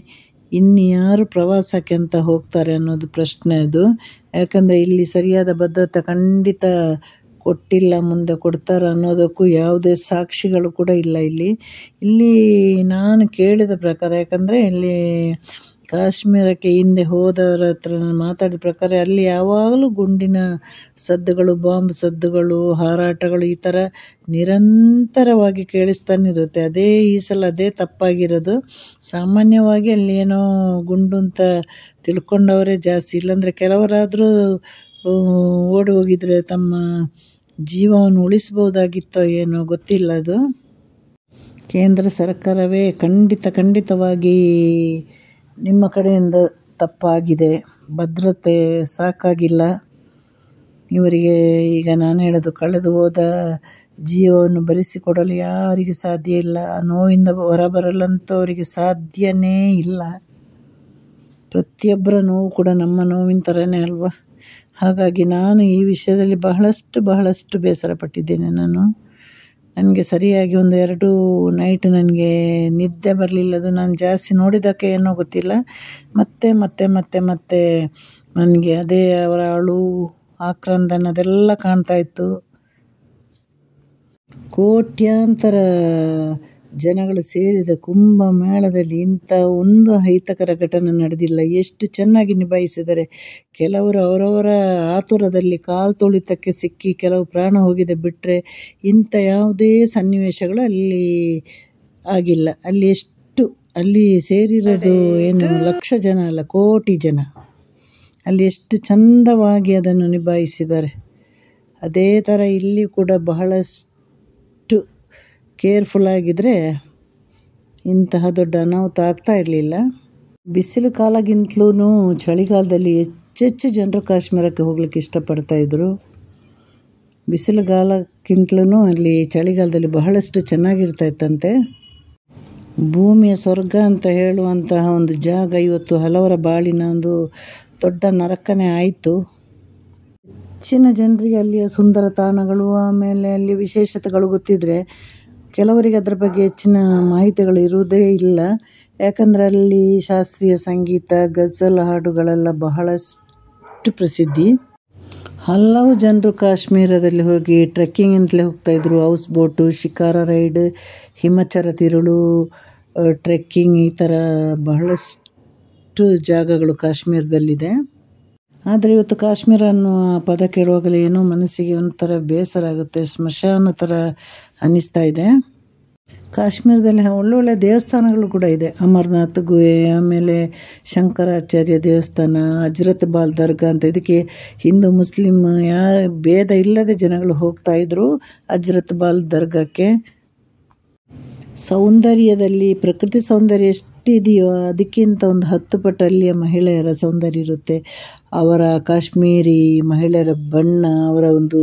ಇನ್ಯಾರು ಪ್ರವಾಸಕ್ಕೆ ಅಂತ ಹೋಗ್ತಾರೆ ಅನ್ನೋದು ಪ್ರಶ್ನೆ ಅದು. ಯಾಕಂದರೆ ಇಲ್ಲಿ ಸರಿಯಾದ ಭದ್ರತೆ ಖಂಡಿತ ಕೊಟ್ಟಿಲ್ಲ, ಮುಂದೆ ಕೊಡ್ತಾರೆ ಅನ್ನೋದಕ್ಕೂ ಯಾವುದೇ ಸಾಕ್ಷಿಗಳು ಕೂಡ ಇಲ್ಲ. ಇಲ್ಲಿ ನಾನು ಕೇಳಿದ ಪ್ರಕಾರ, ಯಾಕಂದರೆ ಇಲ್ಲಿ ಕಾಶ್ಮೀರಕ್ಕೆ ಹಿಂದೆ ಹೋದವರ ಹತ್ರ ನಾನು ಮಾತಾಡಿದ ಪ್ರಕಾರ ಅಲ್ಲಿ ಯಾವಾಗಲೂ ಗುಂಡಿನ ಸದ್ದುಗಳು, ಬಾಂಬ್ ಸದ್ದುಗಳು, ಹಾರಾಟಗಳು ಈ ಥರ ನಿರಂತರವಾಗಿ ಕೇಳಿಸ್ತಾನೆ ಇರುತ್ತೆ. ಈ ಸಲ ಅದೇ ತಪ್ಪಾಗಿರೋದು. ಸಾಮಾನ್ಯವಾಗಿ ಅಲ್ಲಿ ಏನೋ ಗುಂಡು ಅಂತ ತಿಳ್ಕೊಂಡವರೇ ಜಾಸ್ತಿ. ಇಲ್ಲಾಂದರೆ ಕೆಲವರಾದರೂ ಓಡಿ ಹೋಗಿದ್ರೆ ತಮ್ಮ ಜೀವವನ್ನು ಉಳಿಸ್ಬೋದಾಗಿತ್ತೋ ಏನೋ ಗೊತ್ತಿಲ್ಲ. ಅದು ಕೇಂದ್ರ ಸರ್ಕಾರವೇ ಖಂಡಿತವಾಗಿ ನಿಮ್ಮ ಕಡೆಯಿಂದ ತಪ್ಪಾಗಿದೆ. ಭದ್ರತೆ ಸಾಕಾಗಿಲ್ಲ ಇವರಿಗೆ. ಈಗ ನಾನು ಹೇಳೋದು, ಕಳೆದು ಹೋದ ಜೀವವನ್ನು ಭರಿಸಿಕೊಡಲು ಯಾರಿಗೆ ಸಾಧ್ಯ ಇಲ್ಲ. ಆ ನೋವಿಂದ ಹೊರಬರಲಂತೂ ಅವರಿಗೆ ಸಾಧ್ಯನೇ ಇಲ್ಲ. ಪ್ರತಿಯೊಬ್ಬರ ನೋವು ಕೂಡ ನಮ್ಮ ನೋವಿನ ಥರನೇ ಅಲ್ವಾ. ಹಾಗಾಗಿ ನಾನು ಈ ವಿಷಯದಲ್ಲಿ ಬಹಳಷ್ಟು ಬೇಸರಪಟ್ಟಿದ್ದೇನೆ. ನನಗೆ ಸರಿಯಾಗಿ 1-2 ನೈಟ್ ನನಗೆ ನಿದ್ದೆ ಬರಲಿಲ್ಲ. ಅದು ನಾನು ಜಾಸ್ತಿ ನೋಡಿದ್ದಕ್ಕೆ ಏನೋ ಗೊತ್ತಿಲ್ಲ. ಮತ್ತೆ ನನಗೆ ಅದೇ ಅವರ ಅಳು, ಆಕ್ರಂದನ ಅದೆಲ್ಲ ಕಾಣ್ತಾ ಇತ್ತು. ಕೋಟ್ಯಾಂತರ ಜನಗಳು ಸೇರಿದ ಕುಂಭಮೇಳದಲ್ಲಿ ಇಂಥ ಒಂದು ಅಹಿತಕರ ಘಟನೆ ನಡೆದಿಲ್ಲ. ಎಷ್ಟು ಚೆನ್ನಾಗಿ ನಿಭಾಯಿಸಿದರೆ. ಕೆಲವರು ಅವರವರ ಆತುರದಲ್ಲಿ ಕಾಲು ತುಳಿತಕ್ಕೆ ಸಿಕ್ಕಿ ಕೆಲವು ಪ್ರಾಣ ಹೋಗಿದೆ ಬಿಟ್ಟರೆ ಇಂಥ ಯಾವುದೇ ಸನ್ನಿವೇಶಗಳು ಅಲ್ಲಿ ಆಗಿಲ್ಲ. ಅಲ್ಲಿ ಎಷ್ಟು ಅಲ್ಲಿ ಸೇರಿರೋದು ಏನು ಲಕ್ಷ ಜನ ಅಲ್ಲ, ಕೋಟಿ ಜನ. ಅಲ್ಲಿ ಎಷ್ಟು ಚಂದವಾಗಿ ಅದನ್ನು ನಿಭಾಯಿಸಿದ್ದಾರೆ. ಅದೇ ಥರ ಇಲ್ಲಿ ಕೂಡ ಬಹಳಷ್ಟು ಕೇರ್ಫುಲ್ ಆಗಿದ್ದರೆ ಇಂತಹ ದೊಡ್ಡ ಅನಾಹುತ ಆಗ್ತಾ ಇರಲಿಲ್ಲ. ಬಿಸಿಲು ಕಾಲಗಿಂತಲೂ ಚಳಿಗಾಲದಲ್ಲಿ ಹೆಚ್ಚೆಚ್ಚು ಜನರು ಕಾಶ್ಮೀರಕ್ಕೆ ಹೋಗ್ಲಿಕ್ಕೆ ಇಷ್ಟಪಡ್ತಾಯಿದ್ರು. ಬಿಸಿಲುಗಾಲಕ್ಕಿಂತಲೂ ಅಲ್ಲಿ ಚಳಿಗಾಲದಲ್ಲಿ ಬಹಳಷ್ಟು ಚೆನ್ನಾಗಿರ್ತಾಯಿತ್ತಂತೆ. ಭೂಮಿಯ ಸ್ವರ್ಗ ಅಂತ ಹೇಳುವಂತಹ ಒಂದು ಜಾಗ ಇವತ್ತು ಹಲವರ ಬಾಳಿನ ಒಂದು ದೊಡ್ಡ ನರಕನೇ ಆಯಿತು. ಹೆಚ್ಚಿನ ಜನರಿಗೆ ಅಲ್ಲಿಯ ಸುಂದರ ತಾಣಗಳು ಆಮೇಲೆ ಅಲ್ಲಿ ವಿಶೇಷತೆಗಳು ಗೊತ್ತಿದ್ದರೆ ಕೆಲವರಿಗೆ ಅದರ ಬಗ್ಗೆ ಹೆಚ್ಚಿನ ಮಾಹಿತಿಗಳು ಇರುವುದೇ ಇಲ್ಲ. ಯಾಕಂದರೆ ಅಲ್ಲಿ ಶಾಸ್ತ್ರೀಯ ಸಂಗೀತ, ಗಜಲ್ ಹಾಡುಗಳೆಲ್ಲ ಬಹಳಷ್ಟು ಪ್ರಸಿದ್ಧಿ. ಹಲವು ಜನರು ಕಾಶ್ಮೀರದಲ್ಲಿ ಹೋಗಿ ಟ್ರೆಕ್ಕಿಂಗ್ ಅಂತಲೇ ಹೋಗ್ತಾಯಿದ್ರು. ಹೌಸ್ ಬೋಟು, ಶಿಕಾರ ರೈಡ್, ಹಿಮಚರ ತಿರುಳು, ಟ್ರೆಕ್ಕಿಂಗ್, ಈ ಥರ ಬಹಳಷ್ಟು ಜಾಗಗಳು ಕಾಶ್ಮೀರದಲ್ಲಿದೆ. ಆದರೆ ಇವತ್ತು ಕಾಶ್ಮೀರ ಅನ್ನುವ ಪದ ಕೇಳುವಾಗಲೇ ಏನೋ ಮನಸ್ಸಿಗೆ ಒಂಥರ ಬೇಸರ ಆಗುತ್ತೆ, ಸ್ಮಶಾನ ಥರ ಅನ್ನಿಸ್ತಾ ಇದೆ. ಕಾಶ್ಮೀರದಲ್ಲಿ ಒಳ್ಳೊಳ್ಳೆ ದೇವಸ್ಥಾನಗಳು ಕೂಡ ಇದೆ. ಅಮರನಾಥ್ ಗುಹೆ, ಆಮೇಲೆ ಶಂಕರಾಚಾರ್ಯ ದೇವಸ್ಥಾನ, ಹಜರತ್ ಬಾಲ್ ದರ್ಗಾ ಅಂತ. ಇದಕ್ಕೆ ಹಿಂದೂ ಮುಸ್ಲಿಂ ಭೇದ ಇಲ್ಲದೆ ಜನಗಳು ಹೋಗ್ತಾಯಿದ್ರು ಹಜರತ್ ಬಾಲ್ ದರ್ಗಾಕ್ಕೆ. ಸೌಂದರ್ಯದಲ್ಲಿ ಪ್ರಕೃತಿ ಸೌಂದರ್ಯ ಎಷ್ಟಿದೆಯೋ ಅದಕ್ಕಿಂತ ಒಂದು 10 ಪಟ್ಟು ಅಲ್ಲಿಯ ಮಹಿಳೆಯರ ಸೌಂದರ್ಯ ಇರುತ್ತೆ. ಅವರ ಕಾಶ್ಮೀರಿ ಮಹಿಳೆಯರ ಬಣ್ಣ, ಅವರ ಒಂದು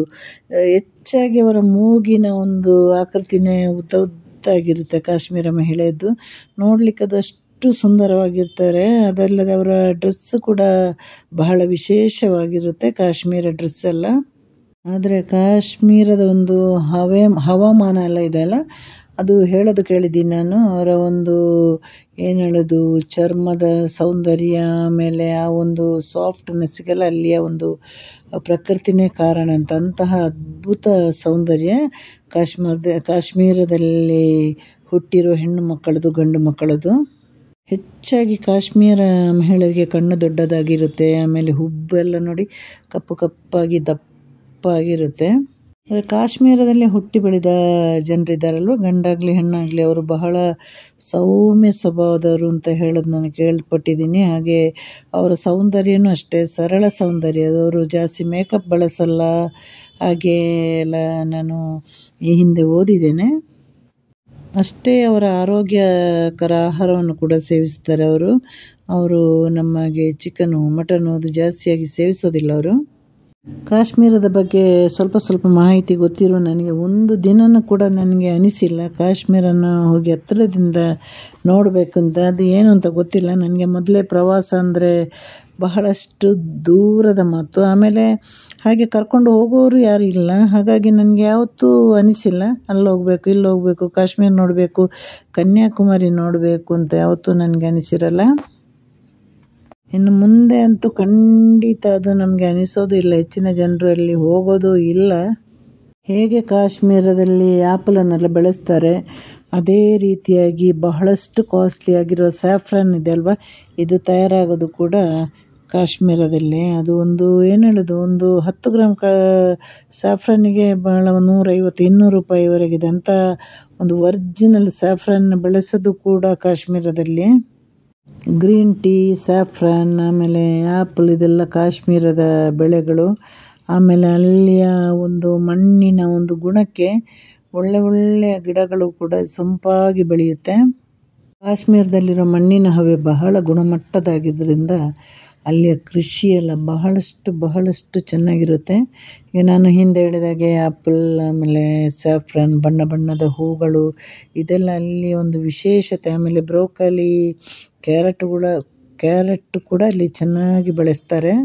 ಹೆಚ್ಚಾಗಿ ಅವರ ಮೂಗಿನ ಒಂದು ಆಕೃತಿನೇ ಉದ್ದಾಗಿರುತ್ತೆ ಕಾಶ್ಮೀರ ಮಹಿಳೆಯದ್ದು. ನೋಡಲಿಕ್ಕೆ ಅದಷ್ಟು ಸುಂದರವಾಗಿರ್ತಾರೆ. ಅದಲ್ಲದೆ ಅವರ ಡ್ರೆಸ್ಸು ಕೂಡ ಬಹಳ ವಿಶೇಷವಾಗಿರುತ್ತೆ, ಕಾಶ್ಮೀರ ಡ್ರೆಸ್ ಎಲ್ಲ. ಆದರೆ ಕಾಶ್ಮೀರದ ಒಂದು ಹವಾಮಾನ ಎಲ್ಲ ಇದೆಯಲ್ಲ, ಅದು ಹೇಳೋದು ಕೇಳಿದ್ದೀನಿ ನಾನು. ಅವರ ಒಂದು ಏನು ಹೇಳೋದು, ಚರ್ಮದ ಸೌಂದರ್ಯ, ಆಮೇಲೆ ಆ ಒಂದು ಸಾಫ್ಟ್ನೆಸ್ಗೆಲ್ಲ ಅಲ್ಲಿಯ ಒಂದು ಪ್ರಕೃತಿನೇ ಕಾರಣ ಅಂತ. ಅಂತಹ ಅದ್ಭುತ ಸೌಂದರ್ಯ ಕಾಶ್ಮೀರದಲ್ಲಿ ಹುಟ್ಟಿರೋ ಹೆಣ್ಣು ಮಕ್ಕಳದು, ಗಂಡು ಮಕ್ಕಳದು. ಹೆಚ್ಚಾಗಿ ಕಾಶ್ಮೀರ ಮಹಿಳೆಯರಿಗೆ ಕಣ್ಣು ದೊಡ್ಡದಾಗಿರುತ್ತೆ. ಆಮೇಲೆ ಹುಬ್ಬೆಲ್ಲ ನೋಡಿ ಕಪ್ಪು ಕಪ್ಪಾಗಿ ದಪ್ಪಾಗಿರುತ್ತೆ. ಆದರೆ ಕಾಶ್ಮೀರದಲ್ಲಿ ಹುಟ್ಟಿ ಬೆಳೆದ ಜನರಿದ್ದಾರಲ್ವ, ಗಂಡಾಗಲಿ ಹೆಣ್ಣಾಗಲಿ, ಅವರು ಬಹಳ ಸೌಮ್ಯ ಸ್ವಭಾವದವರು ಅಂತ ಹೇಳೋದು ನಾನು ಕೇಳ್ಪಟ್ಟಿದ್ದೀನಿ. ಹಾಗೆ ಅವರ ಸೌಂದರ್ಯನೂ ಅಷ್ಟೇ ಸರಳ ಸೌಂದರ್ಯ. ಅವರು ಜಾಸ್ತಿ ಮೇಕಪ್ ಬಳಸಲ್ಲ. ಹಾಗೆ ಎಲ್ಲ ನಾನು ಈ ಹಿಂದೆ ಓದಿದ್ದೇನೆ. ಅಷ್ಟೇ ಅವರ ಆರೋಗ್ಯಕರ ಆಹಾರವನ್ನು ಕೂಡ ಸೇವಿಸ್ತಾರೆ ಅವರು ನಮಗೆ ಚಿಕನು, ಮಟನು ಅದು ಜಾಸ್ತಿಯಾಗಿ ಸೇವಿಸೋದಿಲ್ಲ ಅವರು. ಕಾಶ್ಮೀರದ ಬಗ್ಗೆ ಸ್ವಲ್ಪ ಮಾಹಿತಿ ಗೊತ್ತಿರೋ ನನಗೆ ಒಂದು ದಿನನೂ ಕೂಡ ನನಗೆ ಅನಿಸಿಲ್ಲ ಕಾಶ್ಮೀರನ ಹೋಗಿ ಹತ್ತಿರದಿಂದ ನೋಡಬೇಕು ಅಂತ. ಅದು ಏನು ಅಂತ ಗೊತ್ತಿಲ್ಲ ನನಗೆ. ಮೊದಲೇ ಪ್ರವಾಸ ಅಂದರೆ ಬಹಳಷ್ಟು ದೂರದ ಮಾತು. ಆಮೇಲೆ ಹಾಗೆ ಕರ್ಕೊಂಡು ಹೋಗೋರು ಯಾರು ಇಲ್ಲ. ಹಾಗಾಗಿ ನನಗೆ ಯಾವತ್ತೂ ಅನಿಸಿಲ್ಲ ಅಲ್ಲಿ ಹೋಗಬೇಕು, ಇಲ್ಲಿ ಹೋಗಬೇಕು, ಕಾಶ್ಮೀರ ನೋಡಬೇಕು, ಕನ್ಯಾಕುಮಾರಿ ನೋಡಬೇಕು ಅಂತ ಯಾವತ್ತೂ ನನಗೆ ಅನಿಸಿರಲ್ಲ. ಇನ್ನು ಮುಂದೆ ಅಂತೂ ಖಂಡಿತ ಅದು ನಮಗೆ ಅನಿಸೋದು ಇಲ್ಲ. ಹೆಚ್ಚಿನ ಜನರು ಅಲ್ಲಿ ಹೋಗೋದು ಇಲ್ಲ. ಹೇಗೆ ಕಾಶ್ಮೀರದಲ್ಲಿ ಆ್ಯಪಲನ್ನೆಲ್ಲ ಬೆಳೆಸ್ತಾರೆ ಅದೇ ರೀತಿಯಾಗಿ ಬಹಳಷ್ಟು ಕಾಸ್ಟ್ಲಿ ಆಗಿರೋ ಸ್ಯಾಫ್ರನ್ ಇದೆ ಅಲ್ವಾ, ಇದು ತಯಾರಾಗೋದು ಕೂಡ ಕಾಶ್ಮೀರದಲ್ಲೇ. ಅದು ಒಂದು ಏನು ಹೇಳೋದು, ಒಂದು 10 ಗ್ರಾಮ್ ಸ್ಯಾಫ್ರನ್ನಿಗೆ ಬಹಳ 150-200 ರೂಪಾಯಿವರೆಗಿದೆ ಅಂತ. ಒಂದು ಒರಿಜಿನಲ್ ಸ್ಯಾಫ್ರನ್ ಬೆಳೆಸೋದು ಕೂಡ ಕಾಶ್ಮೀರದಲ್ಲಿ. ಗ್ರೀನ್ ಟೀ, ಸ್ಯಾಫ್ರನ್, ಆಮೇಲೆ ಆ್ಯಪಲ್, ಇದೆಲ್ಲ ಕಾಶ್ಮೀರದ ಬೆಳೆಗಳು. ಆಮೇಲೆ ಅಲ್ಲಿಯ ಒಂದು ಮಣ್ಣಿನ ಒಂದು ಗುಣಕ್ಕೆ ಒಳ್ಳೆಯ ಗಿಡಗಳು ಕೂಡ ಸೊಂಪಾಗಿ ಬೆಳೆಯುತ್ತೆ. ಕಾಶ್ಮೀರದಲ್ಲಿರೋ ಮಣ್ಣಿನ ಹವೆ ಬಹಳ ಗುಣಮಟ್ಟದಾಗಿದ್ದರಿಂದ ಅಲ್ಲಿಯ ಕೃಷಿಯೆಲ್ಲ ಬಹಳಷ್ಟು ಚೆನ್ನಾಗಿರುತ್ತೆ. ಈಗ ನಾನು ಹಿಂದೆ ಹೇಳಿದಾಗೆ ಆ್ಯಪಲ್, ಆಮೇಲೆ ಸ್ಯಾಫ್ರನ್, ಬಣ್ಣದ ಹೂಗಳು, ಇದೆಲ್ಲ ಅಲ್ಲಿ ಒಂದು ವಿಶೇಷತೆ. ಆಮೇಲೆ ಬ್ರೋಕಲಿ, ಕ್ಯಾರೆಟ್ ಕೂಡ ಅಲ್ಲಿ ಚೆನ್ನಾಗಿ ಬೆಳೆಸ್ತಾರೆ.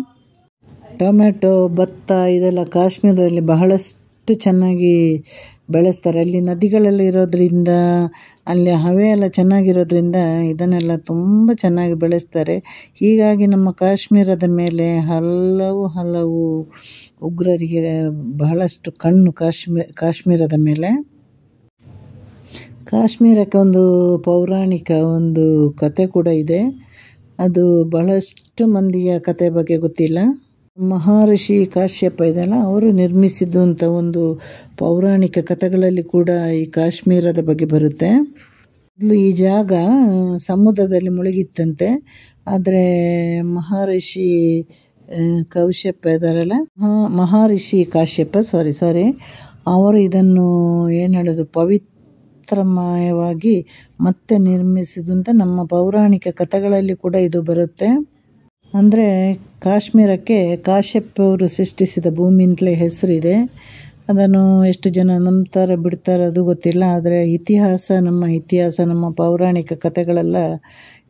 ಟೊಮೆಟೊ, ಭತ್ತ, ಇದೆಲ್ಲ ಕಾಶ್ಮೀರದಲ್ಲಿ ಬಹಳಷ್ಟು ಚೆನ್ನಾಗಿ ಬೆಳೆಸ್ತಾರೆ. ಅಲ್ಲಿ ನದಿಗಳೆಲ್ಲ ಇರೋದ್ರಿಂದ, ಅಲ್ಲಿ ಹವೆ ಎಲ್ಲ ಚೆನ್ನಾಗಿರೋದ್ರಿಂದ ಇದನ್ನೆಲ್ಲ ತುಂಬ ಚೆನ್ನಾಗಿ ಬೆಳೆಸ್ತಾರೆ. ಹೀಗಾಗಿ ನಮ್ಮ ಕಾಶ್ಮೀರದ ಮೇಲೆ ಹಲವು ಉಗ್ರರಿಗೆ ಬಹಳಷ್ಟು ಕಣ್ಣು ಕಾಶ್ಮೀರದ ಮೇಲೆ. ಕಾಶ್ಮೀರಕ್ಕೆ ಒಂದು ಪೌರಾಣಿಕ ಒಂದು ಕತೆ ಕೂಡ ಇದೆ. ಅದು ಬಹಳಷ್ಟು ಮಂದಿಗೆ ಆ ಕತೆ ಬಗ್ಗೆ ಗೊತ್ತಿಲ್ಲ. ಮಹರ್ಷಿ ಕಾಶ್ಯಪ ಇದೆಯಲ್ಲ, ಅವರು ನಿರ್ಮಿಸಿದ್ದು ಅಂತ ಒಂದು ಪೌರಾಣಿಕ ಕಥೆಗಳಲ್ಲಿ ಕೂಡ ಈ ಕಾಶ್ಮೀರದ ಬಗ್ಗೆ ಬರುತ್ತೆ. ಈ ಜಾಗ ಸಮುದ್ರದಲ್ಲಿ ಮುಳುಗಿತ್ತಂತೆ. ಆದರೆ ಮಹರ್ಷಿ ಕಶ್ಯಪ ಇದ್ದಾರಲ್ಲ, ಮಹರ್ಷಿ ಕಾಶ್ಯಪ ಸಾರಿ ಅವರು ಇದನ್ನು ಏನು ಹೇಳೋದು ಪವಿತ್ರಮಯವಾಗಿ ಮತ್ತೆ ನಿರ್ಮಿಸಿದ್ದು ಅಂತ ನಮ್ಮ ಪೌರಾಣಿಕ ಕಥೆಗಳಲ್ಲಿ ಕೂಡ ಇದು ಬರುತ್ತೆ. ಅಂದರೆ ಕಾಶ್ಮೀರಕ್ಕೆ ಕಾಶ್ಯಪ್ ಅವರು ಸೃಷ್ಟಿಸಿದ ಭೂಮಿ ಅಂತಲೇ ಹೆಸರಿದೆ. ಅದನ್ನು ಎಷ್ಟು ಜನ ನಂಬ್ತಾರೆ ಬಿಡ್ತಾರೆ ಅದು ಗೊತ್ತಿಲ್ಲ. ಆದರೆ ನಮ್ಮ ಇತಿಹಾಸ ನಮ್ಮ ಪೌರಾಣಿಕ ಕಥೆಗಳೆಲ್ಲ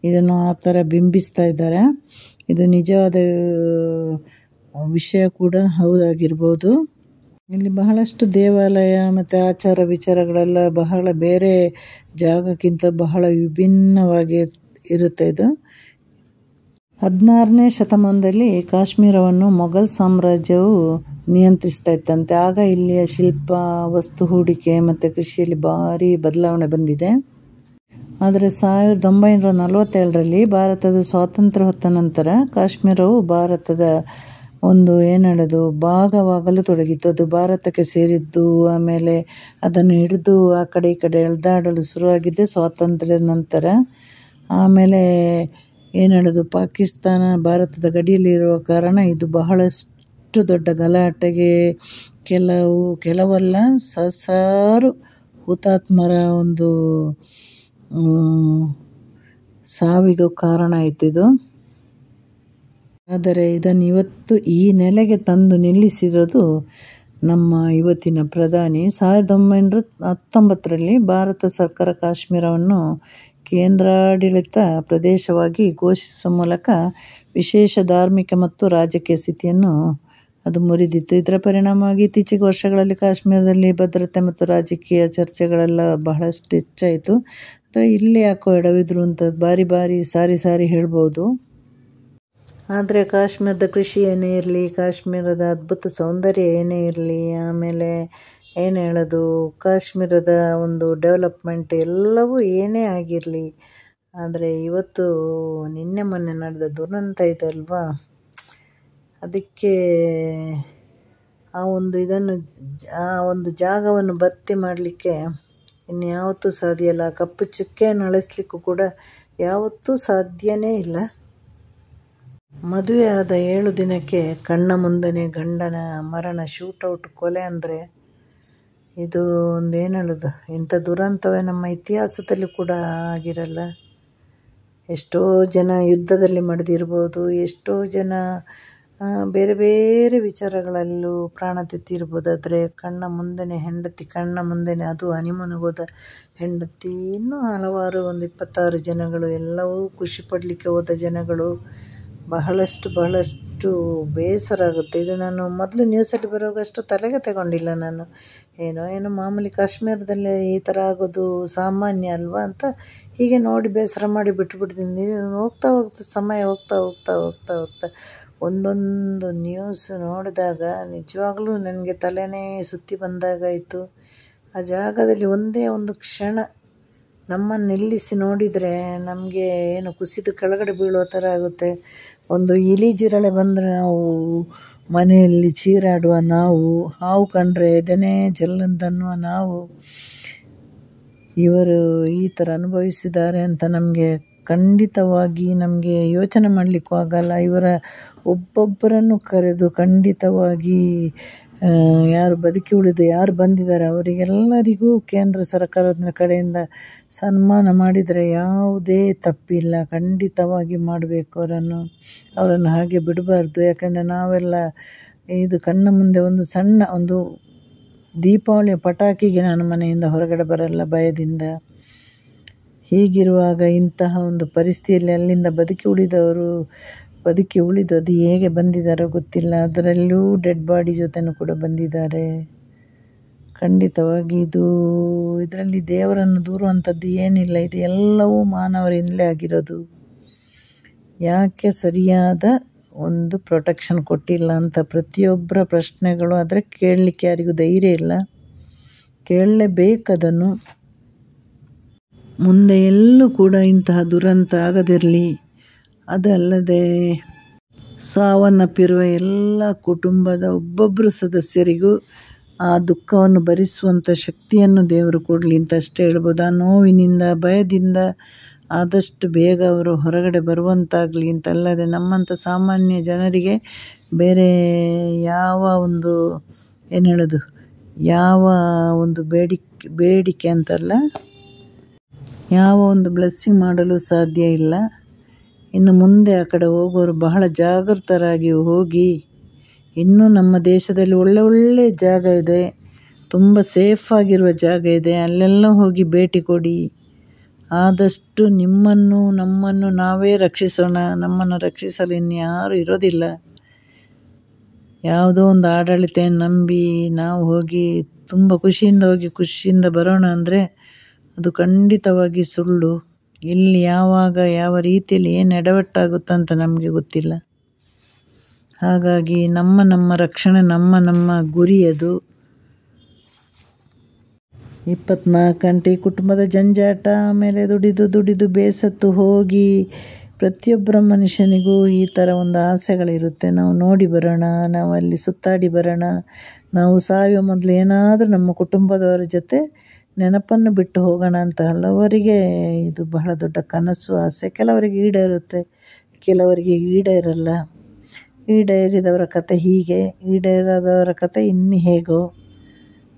ಇದನ್ನು ಆ ಥರ ಬಿಂಬಿಸ್ತಾ ಇದ್ದಾರೆ. ಇದು ನಿಜವಾದ ವಿಷಯ ಕೂಡ ಹೌದಾಗಿರ್ಬೋದು. ಇಲ್ಲಿ ಬಹಳಷ್ಟು ದೇವಾಲಯ ಮತ್ತು ಆಚಾರ ವಿಚಾರಗಳೆಲ್ಲ ಬಹಳ ಬೇರೆ ಜಾಗಕ್ಕಿಂತ ಬಹಳ ವಿಭಿನ್ನವಾಗಿ ಇರುತ್ತೆ. ಇದು 16ನೇ ಶತಮಾನದಲ್ಲಿ ಕಾಶ್ಮೀರವನ್ನು ಮೊಘಲ್ ಸಾಮ್ರಾಜ್ಯವು ನಿಯಂತ್ರಿಸ್ತಾ ಇತ್ತಂತೆ. ಆಗ ಇಲ್ಲಿಯ ಶಿಲ್ಪ, ವಸ್ತು ಹೂಡಿಕೆ ಮತ್ತು ಕೃಷಿಯಲ್ಲಿ ಭಾರಿ ಬದಲಾವಣೆ ಬಂದಿದೆ. ಆದರೆ 1947ರಲ್ಲಿ ಭಾರತದ ಸ್ವಾತಂತ್ರ್ಯ ಹೊತ್ತ ನಂತರ ಕಾಶ್ಮೀರವು ಭಾರತದ ಒಂದು ಭಾಗವಾಗಲು ತೊಡಗಿತ್ತು. ಅದು ಭಾರತಕ್ಕೆ ಸೇರಿದ್ದು. ಆಮೇಲೆ ಅದನ್ನು ಹಿಡಿದು ಆ ಕಡೆ ಈ ಕಡೆ ಎಳೆದಾಡಲು ಶುರುವಾಗಿದ್ದೆ ಸ್ವಾತಂತ್ರ್ಯದ ನಂತರ. ಆಮೇಲೆ ಪಾಕಿಸ್ತಾನ ಭಾರತದ ಗಡಿಯಲ್ಲಿರುವ ಕಾರಣ ಇದು ಬಹಳಷ್ಟು ದೊಡ್ಡ ಗಲಾಟೆಗೆ, ಕೆಲವಲ್ಲ ಸಹಸ್ರಾರು ಹುತಾತ್ಮರ ಒಂದು ಸಾವಿಗೂ ಕಾರಣ ಆಯ್ತಿದು. ಆದರೆ ಇದನ್ನು ಇವತ್ತು ಈ ನೆಲೆಗೆ ತಂದು ನಿಲ್ಲಿಸಿರೋದು ನಮ್ಮ ಇವತ್ತಿನ ಪ್ರಧಾನಿ. 1919ರಲ್ಲಿ ಭಾರತ ಸರ್ಕಾರ ಕಾಶ್ಮೀರವನ್ನು ಕೇಂದ್ರಾಡಳಿತ ಪ್ರದೇಶವಾಗಿ ಘೋಷಿಸುವ ಮೂಲಕ ವಿಶೇಷ ಧಾರ್ಮಿಕ ಮತ್ತು ರಾಜಕೀಯ ಸ್ಥಿತಿಯನ್ನು ಅದು ಮುರಿದಿತ್ತು. ಇದರ ಪರಿಣಾಮವಾಗಿ ಇತ್ತೀಚಿನ ವರ್ಷಗಳಲ್ಲಿ ಕಾಶ್ಮೀರದಲ್ಲಿ ಭದ್ರತೆ ಮತ್ತು ರಾಜಕೀಯ ಚರ್ಚೆಗಳೆಲ್ಲ ಬಹಳಷ್ಟು ಹೆಚ್ಚಾಯಿತು. ಆದರೆ ಇಲ್ಲಿ ಯಾಕೋ ಎಡವಿದ್ರು ಅಂತ ಸಾರಿ ಹೇಳ್ಬೋದು. ಆದರೆ ಕಾಶ್ಮೀರದ ಕೃಷಿ ಏನೇ ಇರಲಿ, ಕಾಶ್ಮೀರದ ಅದ್ಭುತ ಸೌಂದರ್ಯ ಏನೇ ಇರಲಿ, ಆಮೇಲೆ ಕಾಶ್ಮೀರದ ಒಂದು ಡೆವಲಪ್ಮೆಂಟ್ ಎಲ್ಲವೂ ಏನೇ ಆಗಿರಲಿ, ಆದರೆ ಇವತ್ತು ನಿನ್ನೆ ಮೊನ್ನೆ ನಡೆದ ದುರಂತ ಇದೆ ಅಲ್ವಾ, ಅದಕ್ಕೆ ಆ ಒಂದು ಜಾಗವನ್ನು ಭರ್ತಿ ಮಾಡಲಿಕ್ಕೆ ಇನ್ಯಾವತ್ತೂ ಸಾಧ್ಯ ಇಲ್ಲ. ಕಪ್ಪು ಚುಕ್ಕೆಯನ್ನು ಅಳಿಸ್ಲಿಕ್ಕೂ ಕೂಡ ಯಾವತ್ತೂ ಸಾಧ್ಯನೇ ಇಲ್ಲ. ಮದುವೆ ಆದ 7 ದಿನಕ್ಕೆ ಕಣ್ಣ ಮುಂದೆನೇ ಗಂಡನ ಮರಣ, ಶೂಟೌಟ್, ಕೊಲೆ ಅಂದರೆ ಇದು ಇಂಥ ದುರಂತವೇ ನಮ್ಮ ಇತಿಹಾಸದಲ್ಲಿ ಕೂಡ ಆಗಿರಲ್ಲ. ಎಷ್ಟೋ ಜನ ಯುದ್ಧದಲ್ಲಿ ಮಡಿದಿರ್ಬೋದು, ಎಷ್ಟೋ ಜನ ಬೇರೆ ಬೇರೆ ವಿಚಾರಗಳಲ್ಲೂ ಪ್ರಾಣ ತೆತ್ತಿರ್ಬೋದು. ಆದರೆ ಕಣ್ಣ ಮುಂದೆನೇ ಹೆಂಡತಿ, ಕಣ್ಣ ಮುಂದೆನೇ ಅದು ಹನಿಮೂನಿಗೋದ ಹೆಂಡತಿ, ಇನ್ನೂ ಹಲವಾರು 26 ಜನಗಳು, ಎಲ್ಲವೂ ಖುಷಿ ಪಡಲಿಕ್ಕೆ ಹೋದ ಜನಗಳು. ಬಹಳಷ್ಟು ಬೇಸರ ಆಗುತ್ತೆ. ಇದು ನಾನು ಮೊದಲು ನ್ಯೂಸಲ್ಲಿ ಬರುವಾಗ ಅಷ್ಟು ತಲೆಗೆ ತಗೊಂಡಿಲ್ಲ. ನಾನು ಏನೋ ಮಾಮೂಲಿ ಕಾಶ್ಮೀರದಲ್ಲೇ ಈ ಥರ ಆಗೋದು ಸಾಮಾನ್ಯ ಅಲ್ವಾ ಅಂತ ಹೀಗೆ ನೋಡಿ ಬೇಸರ ಮಾಡಿ ಬಿಟ್ಟುಬಿಡ್ತೀನಿ. ಸಮಯ ಹೋಗ್ತಾ ಒಂದೊಂದು ನ್ಯೂಸ್ ನೋಡಿದಾಗ ನಿಜವಾಗ್ಲೂ ನನಗೆ ತಲೆನೇ ಸುತ್ತಿ ಬಂದಾಗಾಯಿತು. ಆ ಜಾಗದಲ್ಲಿ ಒಂದೇ ಒಂದು ಕ್ಷಣ ನಮ್ಮನ್ನು ನಿಲ್ಲಿಸಿ ನೋಡಿದರೆ ನಮಗೆ ಕುಸಿದು ಕೆಳಗಡೆ ಬೀಳೋ ಥರ ಆಗುತ್ತೆ. ಒಂದು ಇಲಿಜಿರಳೆ ಬಂದರೆ ನಾವು ಮನೆಯಲ್ಲಿ ಚೀರಾಡುವ ನಾವು, ಹಾವು ಕಂಡ್ರೆ ಎದೆನೇ ಜಲ್ಲಂತನ್ನುವ ನಾವು, ಇವರು ಈ ಥರ ಅನುಭವಿಸಿದ್ದಾರೆ ಅಂತ ಖಂಡಿತವಾಗಿ ನಮಗೆ ಯೋಚನೆ ಮಾಡಲಿಕ್ಕೂ ಆಗಲ್ಲ. ಇವರ ಒಬ್ಬೊಬ್ಬರನ್ನು ಕರೆದು ಖಂಡಿತವಾಗಿ ಯಾರು ಬದುಕಿ ಉಳಿದು ಯಾರು ಬಂದಿದ್ದಾರೆ ಅವರಿಗೆಲ್ಲರಿಗೂ ಕೇಂದ್ರ ಸರ್ಕಾರದ ಕಡೆಯಿಂದ ಸನ್ಮಾನ ಮಾಡಿದರೆ ಯಾವುದೇ ತಪ್ಪಿಲ್ಲ. ಖಂಡಿತವಾಗಿ ಮಾಡಬೇಕು ಅವರನ್ನು ಹಾಗೆ ಬಿಡಬಾರ್ದು. ಯಾಕಂದರೆ ನಾವೆಲ್ಲ ಇದು ಕಣ್ಣ ಮುಂದೆ ಒಂದು ದೀಪಾವಳಿಯ ಪಟಾಕಿಗೆ ನಾನು ಮನೆಯಿಂದ ಹೊರಗಡೆ ಬರಲ್ಲ ಭಯದಿಂದ. ಹೀಗಿರುವಾಗ ಇಂತಹ ಒಂದು ಪರಿಸ್ಥಿತಿಯಲ್ಲಿ ಅಲ್ಲಿಂದ ಬದುಕಿ ಉಳಿದು ಅದು ಹೇಗೆ ಬಂದಿದ್ದಾರೋ ಗೊತ್ತಿಲ್ಲ. ಅದರಲ್ಲೂ ಡೆಡ್ ಬಾಡಿ ಜೊತೆನೂ ಕೂಡ ಬಂದಿದ್ದಾರೆ. ಖಂಡಿತವಾಗಿ ಇದರಲ್ಲಿ ದೇವರನ್ನು ದೂರುವಂಥದ್ದು ಏನಿಲ್ಲ. ಇದು ಎಲ್ಲವೂ ಮಾನವರಿಂದಲೇ ಆಗಿರೋದು. ಯಾಕೆ ಸರಿಯಾದ ಒಂದು ಪ್ರೊಟೆಕ್ಷನ್ ಕೊಟ್ಟಿಲ್ಲ ಅಂತ ಪ್ರತಿಯೊಬ್ಬರ ಪ್ರಶ್ನೆಗಳು. ಆದರೆ ಕೇಳಲಿಕ್ಕೆ ಯಾರಿಗೂ ಧೈರ್ಯ ಇಲ್ಲ. ಕೇಳಲೇಬೇಕದನ್ನು. ಮುಂದೆ ಎಲ್ಲೂ ಕೂಡ ಇಂತಹ ದುರಂತ ಆಗದಿರಲಿ. ಅದಲ್ಲದೆ ಸಾವನ್ನಪ್ಪಿರುವ ಎಲ್ಲ ಕುಟುಂಬದ ಒಬ್ಬೊಬ್ಬರು ಸದಸ್ಯರಿಗೂ ಆ ದುಃಖವನ್ನು ಭರಿಸುವಂಥ ಶಕ್ತಿಯನ್ನು ದೇವರು ಕೊಡಲಿ ಅಂತ ಅಷ್ಟೇ ಹೇಳ್ಬೋದು. ಆ ನೋವಿನಿಂದ ಭಯದಿಂದ ಆದಷ್ಟು ಬೇಗ ಅವರು ಹೊರಗಡೆ ಬರುವಂತಾಗಲಿ ಅಂತಲ್ಲದೆ ನಮ್ಮಂಥ ಸಾಮಾನ್ಯ ಜನರಿಗೆ ಬೇರೆ ಯಾವ ಒಂದು ಏನು ಹೇಳೋದು ಯಾವ ಒಂದು ಬೇಡಿಕೆ ಅಂತಲ್ಲ, ಯಾವ ಒಂದು ಬ್ಲೆಸ್ಸಿಂಗ್ ಮಾಡಲು ಸಾಧ್ಯ ಇಲ್ಲ. ಇನ್ನು ಮುಂದೆ ಆ ಕಡೆ ಹೋಗೋರು ಬಹಳ ಜಾಗೃತರಾಗಿ ಹೋಗಿ, ಇನ್ನೂ ನಮ್ಮ ದೇಶದಲ್ಲಿ ಒಳ್ಳೆ ಜಾಗ ಇದೆ, ತುಂಬ ಸೇಫ್ ಆಗಿರುವ ಜಾಗ ಇದೆ, ಅಲ್ಲೆಲ್ಲ ಹೋಗಿ ಭೇಟಿ ಕೊಡಿ. ಆದಷ್ಟು ನಮ್ಮನ್ನು ನಾವೇ ರಕ್ಷಿಸೋಣ. ನಮ್ಮನ್ನು ರಕ್ಷಿಸಲು ಇನ್ಯಾರೂ ಇರೋದಿಲ್ಲ. ಯಾವುದೋ ಒಂದು ಆಡಳಿತ ನಂಬಿ ನಾವು ಹೋಗಿ ತುಂಬ ಖುಷಿಯಿಂದ ಹೋಗಿ ಖುಷಿಯಿಂದ ಬರೋಣ ಅಂದರೆ ಅದು ಖಂಡಿತವಾಗಿ ಸುಳ್ಳು. ಎಲ್ಲಿ ಯಾವಾಗ ಯಾವ ರೀತಿಯಲ್ಲಿ ಏನು ಎಡವಟ್ಟಾಗುತ್ತೋ ಅಂತ ನಮಗೆ ಗೊತ್ತಿಲ್ಲ. ಹಾಗಾಗಿ ನಮ್ಮ ರಕ್ಷಣೆ ನಮ್ಮ ಗುರಿ. ಅದು 24 ಗಂಟೆ ಕುಟುಂಬದ ಜಂಜಾಟ, ಆಮೇಲೆ ದುಡಿದು ಬೇಸತ್ತು ಹೋಗಿ ಪ್ರತಿಯೊಬ್ಬರ ಮನುಷ್ಯನಿಗೂ ಈ ಥರ ಒಂದು ಆಸೆಗಳಿರುತ್ತೆ. ನಾವು ನೋಡಿ ಬರೋಣ, ನಾವು ಅಲ್ಲಿ ಸುತ್ತಾಡಿ ಬರೋಣ, ನಾವು ಸಾಯುವ ಮೊದಲು ಏನಾದರೂ ನಮ್ಮ ಕುಟುಂಬದವರ ಜೊತೆ ನೆನಪನ್ನು ಬಿಟ್ಟು ಹೋಗೋಣ ಅಂತ ಹಲವರಿಗೆ ಇದು ಬಹಳ ದೊಡ್ಡ ಕನಸು, ಆಸೆ. ಕೆಲವರಿಗೆ ಈಡೇರುತ್ತೆ, ಕೆಲವರಿಗೆ ಈಡೇರಲ್ಲ. ಈಡೇರಿದವರ ಕತೆ ಹೀಗೆ, ಈಡೇರದವರ ಕತೆ ಇನ್ನು ಹೇಗೋ.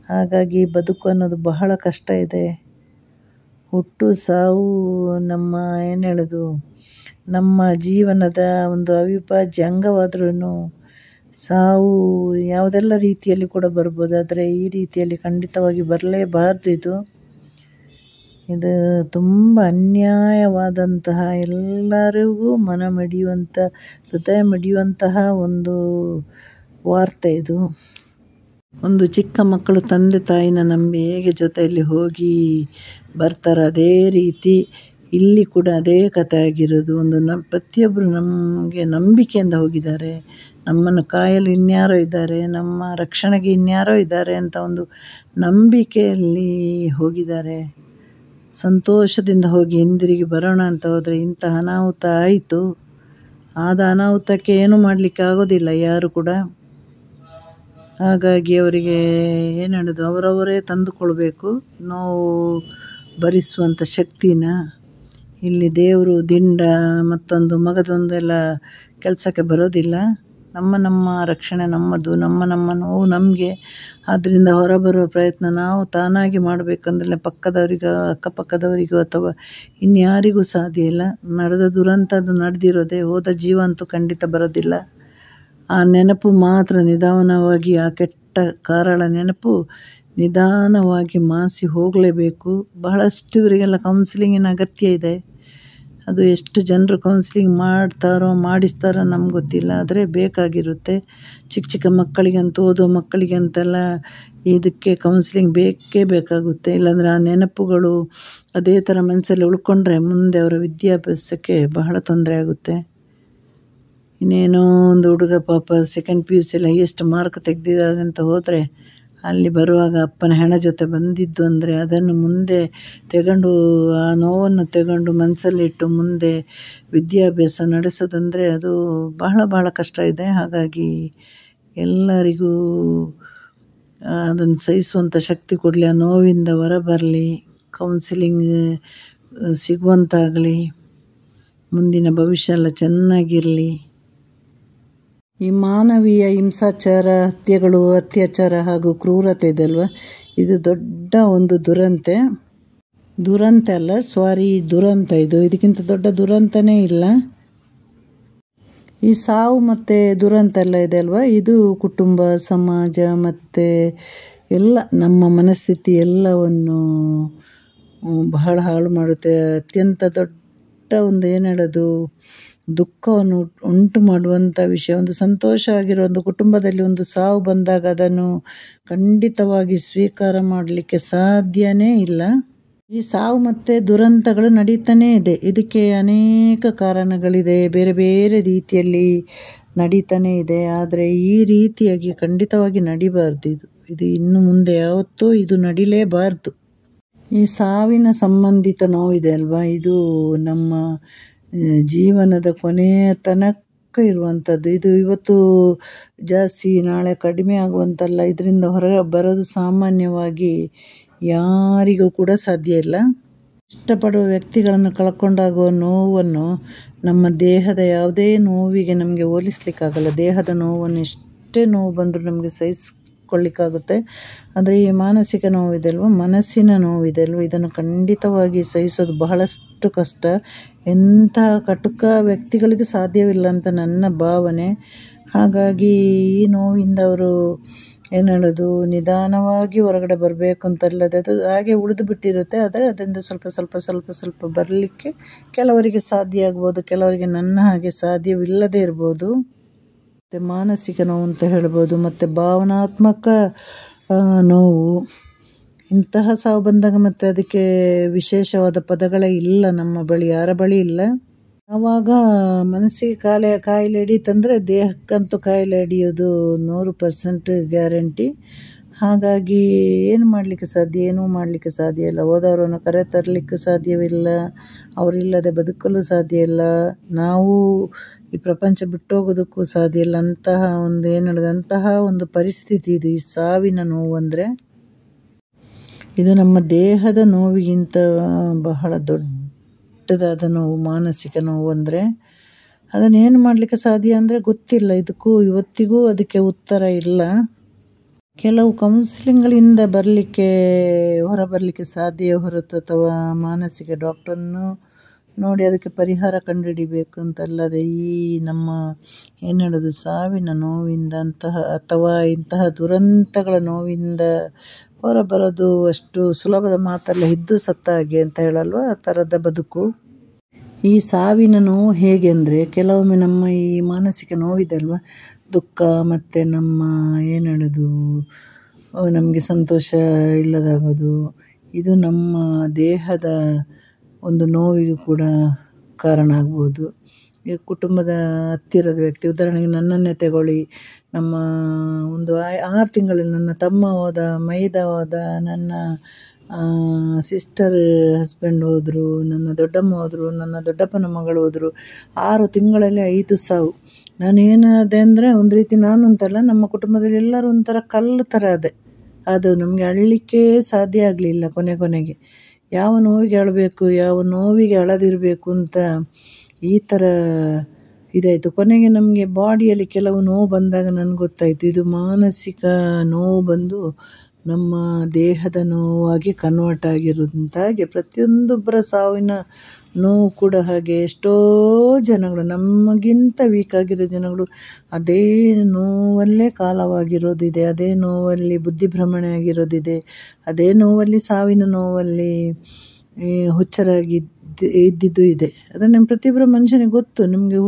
ಹಾಗಾಗಿ ಬದುಕು ಅನ್ನೋದು ಬಹಳ ಕಷ್ಟ ಇದೆ. ಹುಟ್ಟು ಸಾವು ನಮ್ಮ ಜೀವನದ ಒಂದು ಅವಿಭಾಜ್ಯ ಅಂಗವಾದ್ರೂ ಸಾವು ಯಾವುದೆಲ್ಲ ರೀತಿಯಲ್ಲಿ ಕೂಡ ಬರ್ಬೋದು, ಆದರೆ ಈ ರೀತಿಯಲ್ಲಿ ಖಂಡಿತವಾಗಿ ಬರಲೇಬಾರ್ದು. ಇದು ತುಂಬ ಅನ್ಯಾಯವಾದಂತಹ, ಎಲ್ಲರಿಗೂ ಹೃದಯ ಮಿಡಿಯುವಂತಹ ಒಂದು ವಾರ್ತೆ ಇದು. ಒಂದು ಚಿಕ್ಕ ಮಕ್ಕಳು ತಂದೆ ತಾಯಿನ ನಂಬಿ ಹೇಗೆ ಜೊತೆಯಲ್ಲಿ ಹೋಗಿ ಬರ್ತಾರೆ, ಅದೇ ರೀತಿ ಇಲ್ಲಿ ಕೂಡ ಅದೇ ಕಥೆ ಆಗಿರೋದು. ಪ್ರತಿಯೊಬ್ಬರು ನಮಗೆ ನಂಬಿಕೆಯಿಂದ ಹೋಗಿದ್ದಾರೆ, ನಮ್ಮನ್ನು ಕಾಯಲು ಇನ್ಯಾರೋ ಇದ್ದಾರೆ, ನಮ್ಮ ರಕ್ಷಣೆಗೆ ಇನ್ಯಾರೋ ಇದ್ದಾರೆ ಅಂತ ಒಂದು ನಂಬಿಕೆಯಲ್ಲಿ ಹೋಗಿದ್ದಾರೆ. ಸಂತೋಷದಿಂದ ಹೋಗಿ ಹಿಂದಿರುಗಿ ಬರೋಣ ಅಂತ ಹೋದರೆ ಇಂತಹ ಅನಾಹುತ ಆಯಿತು. ಆದ ಅನಾಹುತಕ್ಕೆ ಏನೂ ಮಾಡಲಿಕ್ಕೆ ಆಗೋದಿಲ್ಲ ಯಾರು ಕೂಡ. ಹಾಗಾಗಿ ಅವರಿಗೆ ಏನು ಹೇಳೋದು, ಅವರವರೇ ತಂದುಕೊಳ್ಬೇಕು ನೋವು ಭರಿಸುವಂಥ ಶಕ್ತಿನ. ಇಲ್ಲಿ ದೇವರು ದಿಂಡ ಮತ್ತೊಂದು ಮಗದೊಂದು ಎಲ್ಲ ಕೆಲಸಕ್ಕೆ ಬರೋದಿಲ್ಲ. ನಮ್ಮ ರಕ್ಷಣೆ ನಮ್ಮದು, ನಮ್ಮ ನೋವು ನಮಗೆ. ಆದ್ದರಿಂದ ಹೊರಬರುವ ಪ್ರಯತ್ನ ನಾವು ತಾನಾಗಿ ಮಾಡಬೇಕಂದ್ರೆ ಪಕ್ಕದವರಿಗೋ ಅಕ್ಕಪಕ್ಕದವರಿಗೋ ಅಥವಾ ಇನ್ಯಾರಿಗೂ ಸಾಧ್ಯ ಇಲ್ಲ. ನಡೆದ ದುರಂತ ಅದು ನಡೆದಿರೋದೆ, ಹೋದ ಜೀವ ಅಂತೂ ಖಂಡಿತ ಬರೋದಿಲ್ಲ. ಆ ನೆನಪು ಮಾತ್ರ ನಿಧಾನವಾಗಿ, ಆ ಕೆಟ್ಟ ಕಾರಳ ನೆನಪು ನಿಧಾನವಾಗಿ ಮಾಸಿ ಹೋಗಲೇಬೇಕು. ಬಹಳಷ್ಟು ಇವರಿಗೆಲ್ಲ ಕೌನ್ಸಿಲಿಂಗಿನ ಅಗತ್ಯ ಇದೆ. ಅದು ಎಷ್ಟು ಜನರು ಕೌನ್ಸಿಲಿಂಗ್ ಮಾಡಿಸ್ತಾರೋ ನಮ್ಗೆ ಗೊತ್ತಿಲ್ಲ, ಆದರೆ ಬೇಕಾಗಿರುತ್ತೆ. ಚಿಕ್ಕ ಮಕ್ಕಳಿಗಂತೂ, ಓದೋ ಮಕ್ಕಳಿಗಂತೆಲ್ಲ ಇದಕ್ಕೆ ಕೌನ್ಸಿಲಿಂಗ್ ಬೇಕಾಗುತ್ತೆ. ಇಲ್ಲಾಂದರೆ ಆ ನೆನಪುಗಳು ಅದೇ ಥರ ಮನಸ್ಸಲ್ಲಿ ಉಳ್ಕೊಂಡ್ರೆ ಮುಂದೆ ಅವರ ವಿದ್ಯಾಭ್ಯಾಸಕ್ಕೆ ಬಹಳ ತೊಂದರೆ ಆಗುತ್ತೆ. ಇನ್ನೇನೋ ಒಂದು ಹುಡುಗ ಪಾಪ 2nd PUC ಹೈಯೆಸ್ಟ್ ಮಾರ್ಕ್ ತೆಗೆದಿದ್ದಾರೆ ಅಂತ ಹೋದರೆ ಅಲ್ಲಿ ಬರುವಾಗ ಅಪ್ಪನ ಹೆಣ ಜೊತೆ ಬಂದಿದ್ದು ಅಂದರೆ ಅದನ್ನು ಮುಂದೆ ತಗೊಂಡು, ಆ ನೋವನ್ನು ತಗೊಂಡು ಮನಸ್ಸಲ್ಲಿಟ್ಟು ಮುಂದೆ ವಿದ್ಯಾಭ್ಯಾಸ ನಡೆಸೋದಂದರೆ ಅದು ಬಹಳ ಕಷ್ಟ ಇದೆ. ಹಾಗಾಗಿ ಎಲ್ಲರಿಗೂ ಅದನ್ನು ಸಹಿಸುವಂಥ ಶಕ್ತಿ ಕೊಡಲಿ, ಆ ನೋವಿಂದ ಹೊರಬರಲಿ, ಕೌನ್ಸಿಲಿಂಗ್ ಸಿಗುವಂತಾಗಲಿ, ಮುಂದಿನ ಭವಿಷ್ಯ ಎಲ್ಲ ಚೆನ್ನಾಗಿರಲಿ. ಈ ಮಾನವೀಯ ಹಿಂಸಾಚಾರ, ಹತ್ಯೆಗಳು, ಅತ್ಯಾಚಾರ ಹಾಗೂ ಕ್ರೂರತೆ ಇದಲ್ವ, ಇದು ದೊಡ್ಡ ಒಂದು ದುರಂತ ಇದು. ಇದಕ್ಕಿಂತ ದೊಡ್ಡ ದುರಂತನೇ ಇಲ್ಲ. ಈ ಸಾವು ಮತ್ತು ದುರಂತ ಎಲ್ಲ ಇದೆ ಅಲ್ವ, ಇದು ಕುಟುಂಬ, ಸಮಾಜ ಮತ್ತು ಎಲ್ಲ ನಮ್ಮ ಮನಸ್ಥಿತಿ ಎಲ್ಲವನ್ನು ಬಹಳ ಹಾಳು ಮಾಡುತ್ತೆ. ಅತ್ಯಂತ ದೊಡ್ಡ ಒಂದು ಏನು ಹೇಳೋದು, ದುಃಖವನ್ನು ಉಂಟು ಮಾಡುವಂಥ ವಿಷಯ. ಒಂದು ಸಂತೋಷ ಆಗಿರೋ ಒಂದು ಕುಟುಂಬದಲ್ಲಿ ಒಂದು ಸಾವು ಬಂದಾಗ ಅದನ್ನು ಖಂಡಿತವಾಗಿ ಸ್ವೀಕಾರ ಮಾಡಲಿಕ್ಕೆ ಸಾಧ್ಯನೇ ಇಲ್ಲ. ಈ ಸಾವು ಮತ್ತು ದುರಂತಗಳು ನಡೀತಾನೇ ಇದೆ. ಇದಕ್ಕೆ ಅನೇಕ ಕಾರಣಗಳಿದೆ, ಬೇರೆ ಬೇರೆ ರೀತಿಯಲ್ಲಿ ನಡೀತಾನೇ ಇದೆ. ಆದರೆ ಈ ರೀತಿಯಾಗಿ ಖಂಡಿತವಾಗಿ ನಡಿಬಾರ್ದು. ಇದು ಇನ್ನು ಮುಂದೆ ಯಾವತ್ತೂ ಇದು ನಡಿಲೇಬಾರ್ದು. ಈ ಸಾವಿನ ಸಂಬಂಧಿತ ನೋವಿದೆ ಅಲ್ವಾ, ಇದು ನಮ್ಮ ಜೀವನದ ಕೊನೆಯ ತನಕ ಇರುವಂಥದ್ದು. ಇದು ಇವತ್ತು ಜಾಸ್ತಿ ನಾಳೆ ಕಡಿಮೆ ಆಗುವಂತಲ್ಲ. ಇದರಿಂದ ಹೊರ ಬರೋದು ಸಾಮಾನ್ಯವಾಗಿ ಯಾರಿಗೂ ಕೂಡ ಸಾಧ್ಯ ಇಲ್ಲ. ಇಷ್ಟಪಡುವ ವ್ಯಕ್ತಿಗಳನ್ನು ಕಳ್ಕೊಂಡಾಗುವ ನೋವನ್ನು ನಮ್ಮ ದೇಹದ ಯಾವುದೇ ನೋವಿಗೆ ನಮಗೆ ಹೋಲಿಸ್ಲಿಕ್ಕಾಗಲ್ಲ. ದೇಹದ ನೋವನ್ನು ಎಷ್ಟೇ ನೋವು ಬಂದರೂ ನಮಗೆ ಸಹಿಸ್ಕೊಳ್ಳಿಕ್ಕಾಗುತ್ತೆ. ಆದರೆ ಈ ಮಾನಸಿಕ ನೋವಿದೆ ಅಲ್ವ, ಮನಸ್ಸಿನ ನೋವಿದೆ ಅಲ್ವ, ಇದನ್ನು ಖಂಡಿತವಾಗಿ ಸಹಿಸೋದು ಬಹಳಷ್ಟು ಕಷ್ಟ. ಎಂತಹ ಕಟುಕ ವ್ಯಕ್ತಿಗಳಿಗೆ ಸಾಧ್ಯವಿಲ್ಲ ಅಂತ ನನ್ನ ಭಾವನೆ. ಹಾಗಾಗಿ ಈ ನೋವಿಂದ ಅವರು ಏನು ಹೇಳೋದು, ನಿಧಾನವಾಗಿ ಹೊರಗಡೆ ಬರಬೇಕು ಅಂತಲ್ಲದೆ ಅದು ಹಾಗೆ ಉಳಿದು ಬಿಟ್ಟಿರುತ್ತೆ. ಆದರೆ ಅದರಿಂದ ಸ್ವಲ್ಪ ಬರಲಿಕ್ಕೆ ಕೆಲವರಿಗೆ ಸಾಧ್ಯ ಆಗ್ಬೋದು, ಕೆಲವರಿಗೆ ನನ್ನ ಹಾಗೆ ಸಾಧ್ಯವಿಲ್ಲದೆ ಇರ್ಬೋದು. ಮತ್ತು ಮಾನಸಿಕ ನೋವು ಅಂತ ಹೇಳ್ಬೋದು. ಮತ್ತು ಭಾವನಾತ್ಮಕ ನೋವು, ಇಂತಹ ಸಾವು ಬಂದಾಗ ಮತ್ತು ಅದಕ್ಕೆ ವಿಶೇಷವಾದ ಪದಗಳೇ ಇಲ್ಲ, ನಮ್ಮ ಬಳಿ ಯಾರ ಬಳಿ ಇಲ್ಲ. ಆವಾಗ ಮನಸ್ಸಿಗೆ ಕಾಯಿಲೆ ಹಿಡಿತಂದರೆ ದೇಹಕ್ಕಂತೂ ಕಾಯಿಲೆ ಹಿಡಿಯೋದು 100% ಗ್ಯಾರಂಟಿ. ಹಾಗಾಗಿ ಏನೂ ಮಾಡಲಿಕ್ಕೆ ಸಾಧ್ಯ ಇಲ್ಲ. ಹೋದವರನ್ನು ಕರೆ ತರಲಿಕ್ಕೂ ಸಾಧ್ಯವಿಲ್ಲ, ಅವರಿಲ್ಲದೆ ಬದುಕಲು ಸಾಧ್ಯ ಇಲ್ಲ, ನಾವು ಈ ಪ್ರಪಂಚ ಬಿಟ್ಟೋಗೋದಕ್ಕೂ ಸಾಧ್ಯ ಇಲ್ಲ. ಅಂತಹ ಒಂದು ಏನು ಹೇಳೋದು, ಅಂತಹ ಒಂದು ಪರಿಸ್ಥಿತಿ ಇದು ಈ ಸಾವಿನ ನೋವು ಅಂದರೆ. ಇದು ನಮ್ಮ ದೇಹದ ನೋವಿಗಿಂತ ಬಹಳ ದೊಡ್ಡದಾದ ನೋವು ಮಾನಸಿಕ ನೋವು ಅಂದರೆ. ಅದನ್ನೇನು ಮಾಡಲಿಕ್ಕೆ ಸಾಧ್ಯ ಅಂದರೆ ಗೊತ್ತಿಲ್ಲ. ಇವತ್ತಿಗೂ ಅದಕ್ಕೆ ಉತ್ತರ ಇಲ್ಲ. ಕೆಲವು ಕೌನ್ಸಿಲಿಂಗ್ಗಳಿಂದ ಹೊರ ಬರಲಿಕ್ಕೆ ಸಾಧ್ಯ ಹೊರತು ಅಥವಾ ಮಾನಸಿಕ ಡಾಕ್ಟ್ರನ್ನು ನೋಡಿ ಅದಕ್ಕೆ ಪರಿಹಾರ ಕಂಡುಹಿಡಿಬೇಕು ಅಂತಲ್ಲದೆ ಈ ನಮ್ಮ ಏನು ಹೇಳೋದು ಸಾವಿನ ನೋವಿಂದ ಅಥವಾ ಇಂತಹ ದುರಂತಗಳ ನೋವಿಂದ ಹೊರಬರೋದು ಅಷ್ಟು ಸುಲಭದ ಮಾತಲ್ಲ. ಇದ್ದು ಸತ್ತ ಹಾಗೆ ಅಂತ ಹೇಳಲ್ವ, ಆ ಥರದ ಬದುಕು. ಈ ಸಾವಿನ ನೋವು ಹೇಗೆ ಅಂದರೆ, ಕೆಲವೊಮ್ಮೆ ನಮ್ಮ ಈ ಮಾನಸಿಕ ನೋವಿದೆ ಅಲ್ವ, ದುಃಖ ಮತ್ತು ನಮ್ಮ ಏನು ಹೇಳೋದು ನಮಗೆ ಸಂತೋಷ ಇಲ್ಲದಾಗೋದು, ಇದು ನಮ್ಮ ದೇಹದ ಒಂದು ನೋವಿಗೂ ಕೂಡ ಕಾರಣ ಆಗ್ಬೋದು. ಈ ಕುಟುಂಬದ ಹತ್ತಿರದ ವ್ಯಕ್ತಿ, ಉದಾಹರಣೆಗೆ ನನ್ನನ್ನೇ ತಗೊಳ್ಳಿ. ನಮ್ಮ ಒಂದು 6 ತಿಂಗಳಲ್ಲಿ ನನ್ನ ತಮ್ಮ ಹೋದ, ಮೈದ ಹೋದ, ನನ್ನ ಸಿಸ್ಟರ್ ಹಸ್ಬೆಂಡ್ ಹೋದರು, ನನ್ನ ದೊಡ್ಡಮ್ಮ ಹೋದರು, ನನ್ನ ದೊಡ್ಡಪ್ಪನ ಮಗಳು ಹೋದರು. 6 ತಿಂಗಳಲ್ಲಿ 5 ಸಾವು. ನಾನೇನಾದೆ ಅಂದರೆ ಒಂದು ರೀತಿ ನಾನು ಅಂತಲ್ಲ, ನಮ್ಮ ಕುಟುಂಬದಲ್ಲಿ ಎಲ್ಲರೂ ಒಂಥರ ಕಲ್ಲು ಥರ ಅದು ನಮಗೆ ಅಳಲಿಕ್ಕೆ ಸಾಧ್ಯ ಆಗಲಿಲ್ಲ. ಕೊನೆಗೆ ಯಾವ ನೋವಿಗೆ ಅಳಬೇಕು, ಯಾವ ನೋವಿಗೆ ಅಳದಿರಬೇಕು ಅಂತ ಈ ಥರ ಇದಾಯಿತು. ಕೊನೆಗೆ ನಮಗೆ ಬಾಡಿಯಲ್ಲಿ ಕೆಲವು ನೋವು ಬಂದಾಗ ನನಗೆ ಗೊತ್ತಾಯಿತು, ಇದು ಮಾನಸಿಕ ನೋವು ಬಂದು ನಮ್ಮ ದೇಹದ ನೋವಾಗಿ ಕನ್ವರ್ಟ್ ಆಗಿರೋದಂತಾಗಿ. ಪ್ರತಿಯೊಂದೊಬ್ಬರ ಸಾವಿನ ನೋವು ಕೂಡ ಹಾಗೆ. ಎಷ್ಟೋ ಜನಗಳು ನಮಗಿಂತ ವೀಕ್ ಆಗಿರೋ ಜನಗಳು ಅದೇ ನೋವಲ್ಲೇ ಕಾಲವಾಗಿರೋದಿದೆ, ಅದೇ ನೋವಲ್ಲಿ ಬುದ್ಧಿಭ್ರಮಣೆ ಆಗಿರೋದಿದೆ, ಅದೇ ನೋವಲ್ಲಿ ಸಾವಿನ ನೋವಲ್ಲಿ ಹುಚ್ಚರಾಗಿ ಇದ್ದಿದ್ದು ಇದೆ. ಅದನ್ನು ನಮ್ಮ ಪ್ರತಿಯೊಬ್ಬರ ಮನುಷ್ಯನಿಗೆ ಗೊತ್ತು. ನಮಗೆ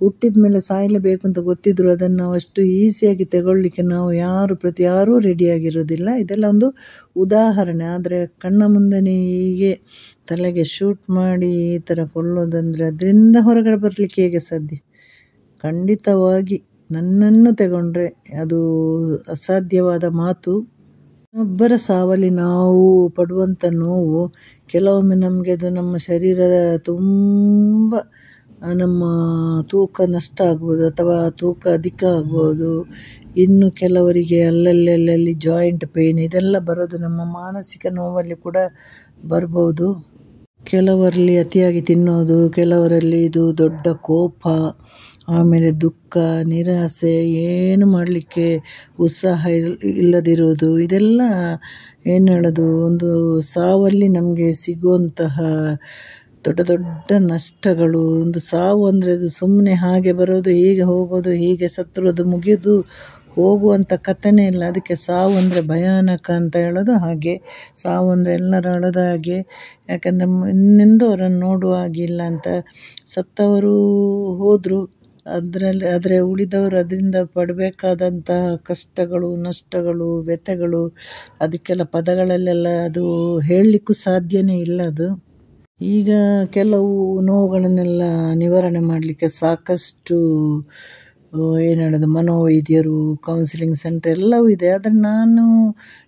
ಹುಟ್ಟಿದ ಮೇಲೆ ಸಾಯಲೇಬೇಕು ಅಂತ ಗೊತ್ತಿದ್ರು ಅದನ್ನು ನಾವು ಅಷ್ಟು ಈಸಿಯಾಗಿ ತಗೊಳ್ಳಿಕ್ಕೆ ನಾವು ಯಾರೂ ರೆಡಿಯಾಗಿರೋದಿಲ್ಲ. ಇದೆಲ್ಲ ಒಂದು ಉದಾಹರಣೆ. ಆದರೆ ಕಣ್ಣ ಮುಂದೆನೇ ಹೀಗೆ ತಲೆಗೆ ಶೂಟ್ ಮಾಡಿ ಈ ಥರ ಕೊಲ್ಲೋದಂದರೆ ಅದರಿಂದ ಹೊರಗಡೆ ಬರಲಿಕ್ಕೆ ಹೇಗೆ ಸಾಧ್ಯ? ಖಂಡಿತವಾಗಿ ನನ್ನನ್ನು ತಗೊಂಡ್ರೆ ಅದು ಅಸಾಧ್ಯವಾದ ಮಾತು. ಒಬ್ಬರ ಸಾವಲ್ಲಿ ನಾವು ಪಡುವಂಥ ನೋವು ಕೆಲವೊಮ್ಮೆ ನಮಗೆ ಅದು ನಮ್ಮ ಶರೀರದ ತುಂಬ ನಮ್ಮ ತೂಕ ನಷ್ಟ ಆಗ್ಬೋದು ಅಥವಾ ತೂಕ ಅಧಿಕ ಆಗ್ಬೋದು. ಇನ್ನು ಕೆಲವರಿಗೆ ಅಲ್ಲಲ್ಲಿ ಜಾಯಿಂಟ್ ಪೇಯ್ನ್ ಇದೆಲ್ಲ ಬರೋದು ನಮ್ಮ ಮಾನಸಿಕ ನೋವಲ್ಲಿ ಕೂಡ ಬರ್ಬೋದು. ಕೆಲವರಲ್ಲಿ ಅತಿಯಾಗಿ ತಿನ್ನೋದು, ಕೆಲವರಲ್ಲಿ ಇದು ದೊಡ್ಡ ಕೋಪ, ಆಮೇಲೆ ದುಃಖ, ನಿರಾಸೆ, ಏನು ಮಾಡಲಿಕ್ಕೆ ಉತ್ಸಾಹ ಇಲ್ಲದಿರೋದು, ಇದೆಲ್ಲ ಏನು ಹೇಳೋದು ಒಂದು ಸಾವಲ್ಲಿ ನಮಗೆ ಸಿಗುವಂತಹ ದೊಡ್ಡ ನಷ್ಟಗಳು. ಒಂದು ಸಾವು ಅಂದರೆ ಅದು ಸುಮ್ಮನೆ ಹಾಗೆ ಬರೋದು, ಹೀಗೆ ಹೋಗೋದು, ಹೀಗೆ ಸತ್ತಿರೋದು, ಮುಗಿದು ಹೋಗುವಂಥ ಕಥೆನೇ ಇಲ್ಲ. ಅದಕ್ಕೆ ಸಾವು ಅಂದರೆ ಭಯಾನಕ ಅಂತ ಹೇಳೋದು ಹಾಗೆ. ಸಾವು ಅಂದರೆ ಎಲ್ಲರೂ ಅಳೋದು ಹಾಗೆ. ಯಾಕಂದರೆ ಇನ್ನೆಂದೂ ಅವರನ್ನು ನೋಡುವ ಹಾಗಿಲ್ಲ ಅಂತ. ಸತ್ತವರು ಹೋದರು, ಆದರೆ ಉಳಿದವರು ಅದರಿಂದ ಪಡಬೇಕಾದಂತಹ ಕಷ್ಟಗಳು, ನಷ್ಟಗಳು, ವ್ಯಥೆಗಳು, ಅದಕ್ಕೆಲ್ಲ ಪದಗಳಲ್ಲೆಲ್ಲ ಅದು ಹೇಳಲಿಕ್ಕೂ ಸಾಧ್ಯನೇ ಇಲ್ಲ. ಅದು ಈಗ ಕೆಲವು ನೋವುಗಳನ್ನೆಲ್ಲ ನಿವಾರಣೆ ಮಾಡಲಿಕ್ಕೆ ಸಾಕಷ್ಟು ಏನು ಹೇಳೋದು, ಮನೋವೈದ್ಯರು, ಕೌನ್ಸಿಲಿಂಗ್ ಸೆಂಟ್ರ್ ಎಲ್ಲವೂ ಇದೆ. ಆದರೆ ನಾನು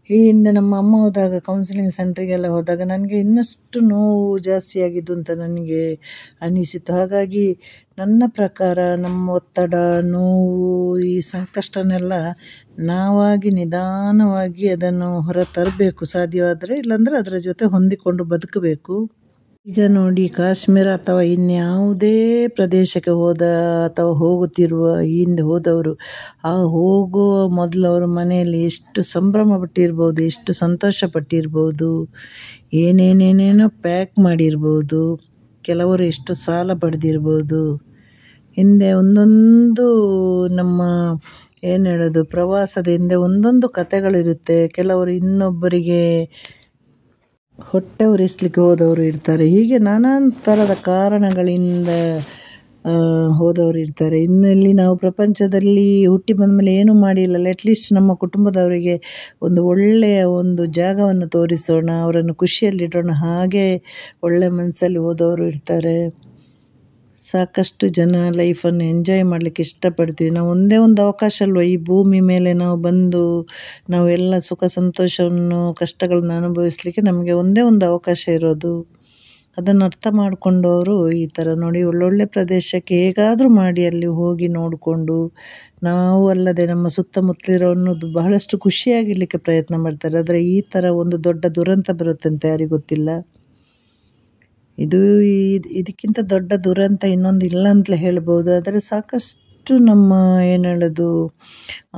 ಈ ಹಿಂದೆ ನಮ್ಮ ಅಮ್ಮ ಹೋದಾಗ ಕೌನ್ಸಿಲಿಂಗ್ ಸೆಂಟ್ರಿಗೆಲ್ಲ ಹೋದಾಗ ನನಗೆ ಇನ್ನಷ್ಟು ನೋವು ಜಾಸ್ತಿಯಾಗಿದ್ದು ಅಂತ ನನಗೆ ಅನಿಸಿತು. ಹಾಗಾಗಿ ನನ್ನ ಪ್ರಕಾರ ನಮ್ಮ ಒತ್ತಡ, ನೋವು, ಈ ಸಂಕಷ್ಟನೆಲ್ಲ ನಾವಾಗಿ ನಿಧಾನವಾಗಿ ಅದನ್ನು ಹೊರ ತರಬೇಕು ಸಾಧ್ಯವಾದರೆ. ಇಲ್ಲಾಂದರೆ ಅದರ ಜೊತೆ ಹೊಂದಿಕೊಂಡು ಬದುಕಬೇಕು. ಈಗ ನೋಡಿ, ಕಾಶ್ಮೀರ ಅಥವಾ ಇನ್ಯಾವುದೇ ಪ್ರದೇಶಕ್ಕೆ ಅಥವಾ ಹೋಗುತ್ತಿರುವ ಹಿಂದೆ ಹೋದವರು ಹೋಗುವ ಮೊದಲು ಅವರ ಮನೆಯಲ್ಲಿ ಎಷ್ಟು ಸಂಭ್ರಮ ಪಟ್ಟಿರ್ಬೋದು, ಎಷ್ಟು ಸಂತೋಷ ಪಟ್ಟಿರ್ಬೋದು, ಏನೇನೇನೇನೋ ಪ್ಯಾಕ್ ಮಾಡಿರ್ಬೋದು. ಕೆಲವರು ಎಷ್ಟು ಸಾಲ ಪಡೆದಿರ್ಬೋದು. ಹಿಂದೆ ಒಂದೊಂದು ನಮ್ಮ ಏನು ಹೇಳೋದು, ಪ್ರವಾಸದ ಹಿಂದೆ ಒಂದೊಂದು ಕಥೆಗಳಿರುತ್ತೆ. ಕೆಲವರು ಇನ್ನೊಬ್ಬರಿಗೆ ಹೊಟ್ಟೆ ಉರಿಸ್ಲಿಕ್ಕೆ ಹೋದವರು ಇರ್ತಾರೆ. ಹೀಗೆ ನಾನಾ ಥರದ ಕಾರಣಗಳಿಂದ ಹೋದವರು ಇರ್ತಾರೆ. ಇನ್ನಲ್ಲಿ ನಾವು ಪ್ರಪಂಚದಲ್ಲಿ ಹುಟ್ಟಿ ಬಂದ ಮೇಲೆ ಏನೂ ಮಾಡಿಲ್ಲಲ್ಲ, ಅಟ್ಲೀಸ್ಟ್ ನಮ್ಮ ಕುಟುಂಬದವರಿಗೆ ಒಂದು ಒಳ್ಳೆಯ ಒಂದು ಜಾಗವನ್ನು ತೋರಿಸೋಣ, ಅವರನ್ನು ಖುಷಿಯಲ್ಲಿಡೋಣ, ಹಾಗೆ ಒಳ್ಳೆಯ ಮನಸ್ಸಲ್ಲಿ ಹೋದವರು ಇರ್ತಾರೆ. ಸಾಕಷ್ಟು ಜನ ಲೈಫನ್ನು ಎಂಜಾಯ್ ಮಾಡಲಿಕ್ಕೆ ಇಷ್ಟಪಡ್ತೀವಿ. ನಾವು ಒಂದೇ ಒಂದು ಅವಕಾಶ ಅಲ್ವ ಈ ಭೂಮಿ ಮೇಲೆ ನಾವು ಬಂದು ನಾವೆಲ್ಲ ಸುಖ ಸಂತೋಷವನ್ನು, ಕಷ್ಟಗಳನ್ನ ಅನುಭವಿಸಲಿಕ್ಕೆ ನಮಗೆ ಒಂದೇ ಒಂದು ಅವಕಾಶ ಇರೋದು. ಅದನ್ನು ಅರ್ಥ ಮಾಡಿಕೊಂಡವರು ಈ ಥರ ನೋಡಿ ಒಳ್ಳೊಳ್ಳೆ ಪ್ರದೇಶಕ್ಕೆ ಹೇಗಾದರೂ ಮಾಡಿ ಅಲ್ಲಿ ಹೋಗಿ ನೋಡಿಕೊಂಡು, ನಾವು ಅಲ್ಲದೆ ನಮ್ಮ ಸುತ್ತಮುತ್ತಲಿರೋನ್ನು ಬಹಳಷ್ಟು ಖುಷಿಯಾಗಿರಲಿಕ್ಕೆ ಪ್ರಯತ್ನ ಮಾಡ್ತಾರೆ. ಆದರೆ ಈ ಥರ ಒಂದು ದೊಡ್ಡ ದುರಂತ ಬರುತ್ತೆ ಅಂತ ಯಾರಿಗೂ ಗೊತ್ತಿಲ್ಲ. ಇದಕ್ಕಿಂತ ದೊಡ್ಡ ದುರಂತ ಇನ್ನೊಂದು ಇಲ್ಲ ಅಂತಲೇ ಹೇಳ್ಬೋದು. ಆದರೆ ಸಾಕಷ್ಟು ನಮ್ಮ ಏನು ಹೇಳೋದು,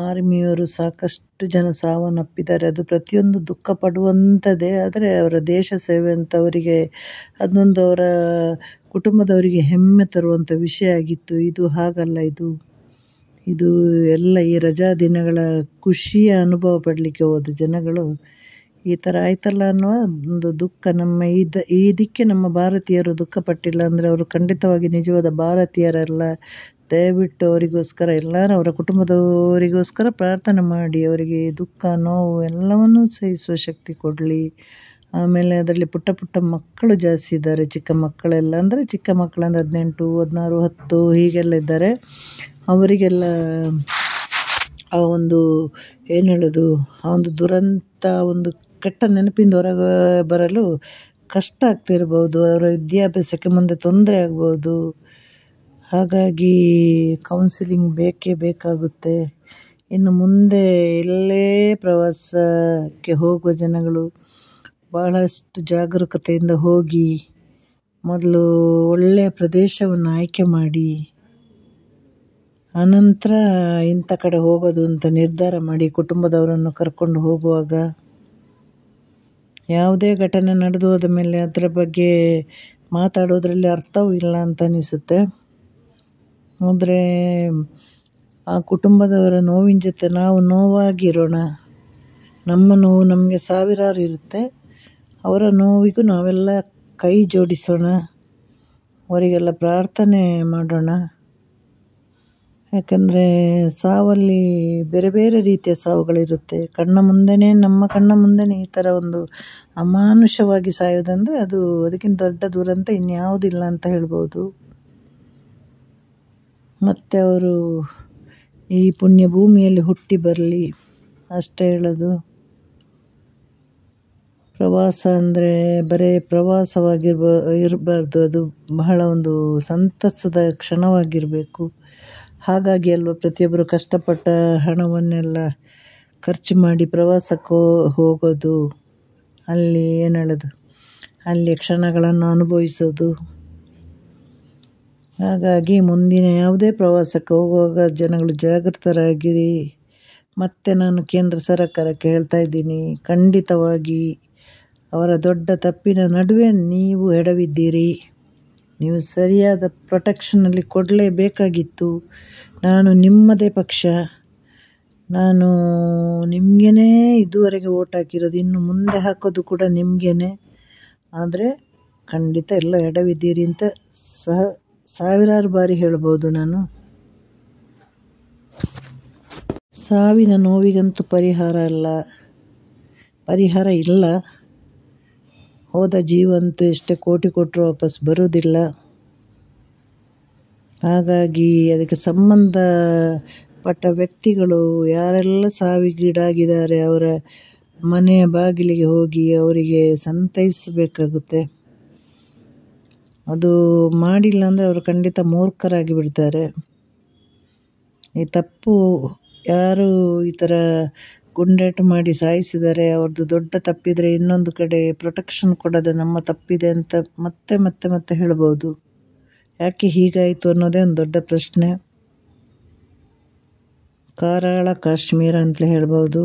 ಆರ್ಮಿಯವರು ಸಾಕಷ್ಟು ಜನ ಸಾವನ್ನಪ್ಪಿದ್ದಾರೆ. ಅದು ಪ್ರತಿಯೊಂದು ದುಃಖ ಪಡುವಂಥದ್ದೇ. ಆದರೆ ಅವರ ದೇಶ ಸೇವೆ ಅಂತ ಅವರಿಗೆ ಅದೊಂದು ಅವರ ಕುಟುಂಬದವರಿಗೆ ಹೆಮ್ಮೆ ತರುವಂಥ ವಿಷಯ ಆಗಿತ್ತು. ಇದು ಹಾಗಲ್ಲ. ಇದು ಎಲ್ಲ ಈ ರಜಾ ದಿನಗಳ ಖುಷಿಯ ಅನುಭವ ಪಡಲಿಕ್ಕೆ ಹೋದ ಜನಗಳು ಈ ಥರ ಆಯ್ತಲ್ಲ ಅನ್ನುವ ಒಂದು ದುಃಖ. ಇದಕ್ಕೆ ನಮ್ಮ ಭಾರತೀಯರು ದುಃಖ ಪಟ್ಟಿಲ್ಲ ಅಂದರೆ ಅವರು ಖಂಡಿತವಾಗಿ ನಿಜವಾದ ಭಾರತೀಯರಲ್ಲ. ದಯವಿಟ್ಟು ಅವರಿಗೋಸ್ಕರ ಎಲ್ಲರೂ ಅವರ ಕುಟುಂಬದವರಿಗೋಸ್ಕರ ಪ್ರಾರ್ಥನೆ ಮಾಡಿ ಅವರಿಗೆ ದುಃಖ, ನೋವು ಎಲ್ಲವನ್ನೂ ಸಹಿಸುವ ಶಕ್ತಿ ಕೊಡಲಿ. ಆಮೇಲೆ ಅದರಲ್ಲಿ ಪುಟ್ಟ ಪುಟ್ಟ ಮಕ್ಕಳು ಜಾಸ್ತಿ ಇದ್ದಾರೆ, ಚಿಕ್ಕ ಮಕ್ಕಳೆಲ್ಲ. ಅಂದರೆ ಚಿಕ್ಕ ಮಕ್ಕಳಂದ್ರೆ 18, 16, 10 ಹೀಗೆಲ್ಲ ಇದ್ದಾರೆ. ಅವರಿಗೆಲ್ಲ ಆ ಒಂದು ಏನು ಹೇಳೋದು, ಆ ಒಂದು ದುರಂತ, ಒಂದು ಕೆಟ್ಟ ನೆನಪಿಂದ ಹೊರಗೆ ಬರಲು ಕಷ್ಟ ಆಗ್ತಿರ್ಬೋದು. ಅವರ ವಿದ್ಯಾಭ್ಯಾಸಕ್ಕೆ ಮುಂದೆ ತೊಂದರೆ ಆಗ್ಬೋದು. ಹಾಗಾಗಿ ಕೌನ್ಸಿಲಿಂಗ್ ಬೇಕೇ ಬೇಕಾಗುತ್ತೆ. ಇನ್ನು ಮುಂದೆ ಎಲ್ಲೇ ಪ್ರವಾಸಕ್ಕೆ ಹೋಗುವ ಜನಗಳು ಬಹಳಷ್ಟು ಜಾಗರೂಕತೆಯಿಂದ ಹೋಗಿ ಮೊದಲು ಒಳ್ಳೆಯ ಪ್ರದೇಶವನ್ನು ಆಯ್ಕೆ ಮಾಡಿ ಆನಂತರ ಇಂಥ ಕಡೆ ಹೋಗೋದು ಅಂತ ನಿರ್ಧಾರ ಮಾಡಿ ಕುಟುಂಬದವರನ್ನು ಕರ್ಕೊಂಡು ಹೋಗುವಾಗ ಯಾವುದೇ ಘಟನೆ ನಡೆದು ಹೋದ ಮೇಲೆ ಅದರ ಬಗ್ಗೆ ಮಾತಾಡೋದ್ರಲ್ಲಿ ಅರ್ಥವೂ ಇಲ್ಲ ಅಂತ ಅನಿಸುತ್ತೆ. ಆದರೆ ಆ ಕುಟುಂಬದವರ ನೋವಿನ ಜೊತೆ ನಾವು ನೋವಾಗಿರೋಣ. ನಮ್ಮ ನೋವು ನಮಗೆ ಸಾವಿರಾರು ಇರುತ್ತೆ. ಅವರ ನೋವಿಗೂ ನಾವೆಲ್ಲ ಕೈ ಜೋಡಿಸೋಣ, ಅವರಿಗೆಲ್ಲ ಪ್ರಾರ್ಥನೆ ಮಾಡೋಣ. ಯಾಕಂದರೆ ಸಾವಲ್ಲಿ ಬೇರೆ ಬೇರೆ ರೀತಿಯ ಸಾವುಗಳಿರುತ್ತೆ. ನಮ್ಮ ಕಣ್ಣ ಮುಂದೆನೇ ಈ ಥರ ಒಂದು ಅಮಾನುಷವಾಗಿ ಸಾಯೋದಂದರೆ ಅದಕ್ಕಿಂತ ದೊಡ್ಡ ದುರಂತ ಇನ್ಯಾವುದಿಲ್ಲ ಅಂತ ಹೇಳ್ಬೋದು. ಮತ್ತು ಅವರು ಈ ಪುಣ್ಯ ಭೂಮಿಯಲ್ಲಿ ಹುಟ್ಟಿ ಬರಲಿ ಅಷ್ಟೇ ಹೇಳೋದು. ಪ್ರವಾಸ ಅಂದರೆ ಬರೀ ಇರಬಾರ್ದು, ಅದು ಬಹಳ ಒಂದು ಸಂತಸದ ಕ್ಷಣವಾಗಿರಬೇಕು. ಹಾಗಾಗಿ ಅಲ್ವ ಪ್ರತಿಯೊಬ್ಬರು ಕಷ್ಟಪಟ್ಟ ಹಣವನ್ನೆಲ್ಲ ಖರ್ಚು ಮಾಡಿ ಪ್ರವಾಸಕ್ಕೆ ಹೋಗೋದು, ಅಲ್ಲಿ ಏನು ಹೇಳೋದು, ಅಲ್ಲಿ ಕ್ಷಣಗಳನ್ನು ಅನುಭವಿಸೋದು. ಹಾಗಾಗಿ ಮುಂದಿನ ಯಾವುದೇ ಪ್ರವಾಸಕ್ಕೆ ಹೋಗುವಾಗ ಜನಗಳು ಜಾಗೃತರಾಗಿರಿ. ಮತ್ತು ನಾನು ಕೇಂದ್ರ ಸರ್ಕಾರಕ್ಕೆ ಹೇಳ್ತಾ ಇದ್ದೀನಿ, ಖಂಡಿತವಾಗಿ ಅವರ ದೊಡ್ಡ ತಪ್ಪಿನ ನಡುವೆ ನೀವು ಎಡವಿದ್ದೀರಿ. ನೀವು ಸರಿಯಾದ ಪ್ರೊಟೆಕ್ಷನಲ್ಲಿ ಕೊಡಲೇಬೇಕಾಗಿತ್ತು. ನಾನು ನಿಮ್ಮದೇ ಪಕ್ಷ, ನಾನು ನಿಮಗೇ ಇದುವರೆಗೆ ಓಟ್ ಹಾಕಿರೋದು, ಇನ್ನು ಮುಂದೆ ಹಾಕೋದು ಕೂಡ ನಿಮಗೇ. ಆದರೆ ಖಂಡಿತ ಎಲ್ಲ ಎಡವಿದ್ದೀರಿ ಅಂತ ಸಾವಿರಾರು ಬಾರಿ ಹೇಳ್ಬೋದು ನಾನು. ಸಾವಿನ ನೋವಿಗಂತೂ ಪರಿಹಾರ ಇಲ್ಲ. ಹೋದ ಜೀವ ಅಂತೂ ಎಷ್ಟೇ ಕೋಟಿ ಕೊಟ್ಟರು ವಾಪಸ್ ಬರೋದಿಲ್ಲ. ಹಾಗಾಗಿ ಅದಕ್ಕೆ ಸಂಬಂಧಪಟ್ಟ ವ್ಯಕ್ತಿಗಳು ಯಾರೆಲ್ಲ ಸಾವಿಗೀಡಾಗಿದ್ದಾರೆ ಅವರ ಮನೆಯ ಬಾಗಿಲಿಗೆ ಹೋಗಿ ಅವರಿಗೆ ಸಂತೈಸಬೇಕಾಗುತ್ತೆ. ಅದು ಮಾಡಿಲ್ಲ ಅಂದರೆ ಅವರು ಖಂಡಿತ ಮೂರ್ಖರಾಗಿ ಬಿಡ್ತಾರೆ. ಈ ತಪ್ಪು ಯಾರು ಈ ಥರ ಗುಂಡೇಟು ಮಾಡಿ ಸಾಯಿಸಿದರೆ ಅವ್ರದ್ದು ದೊಡ್ಡ ತಪ್ಪಿದರೆ ಇನ್ನೊಂದು ಕಡೆ ಪ್ರೊಟೆಕ್ಷನ್ ಕೊಡೋದು ನಮ್ಮ ತಪ್ಪಿದೆ ಅಂತ ಮತ್ತೆ ಮತ್ತೆ ಮತ್ತೆ ಹೇಳ್ಬೋದು. ಯಾಕೆ ಹೀಗಾಯಿತು ಅನ್ನೋದೇ ಒಂದು ದೊಡ್ಡ ಪ್ರಶ್ನೆ. ಕಾರಾಳ ಕಾಶ್ಮೀರ ಅಂತಲೇ ಹೇಳ್ಬೋದು.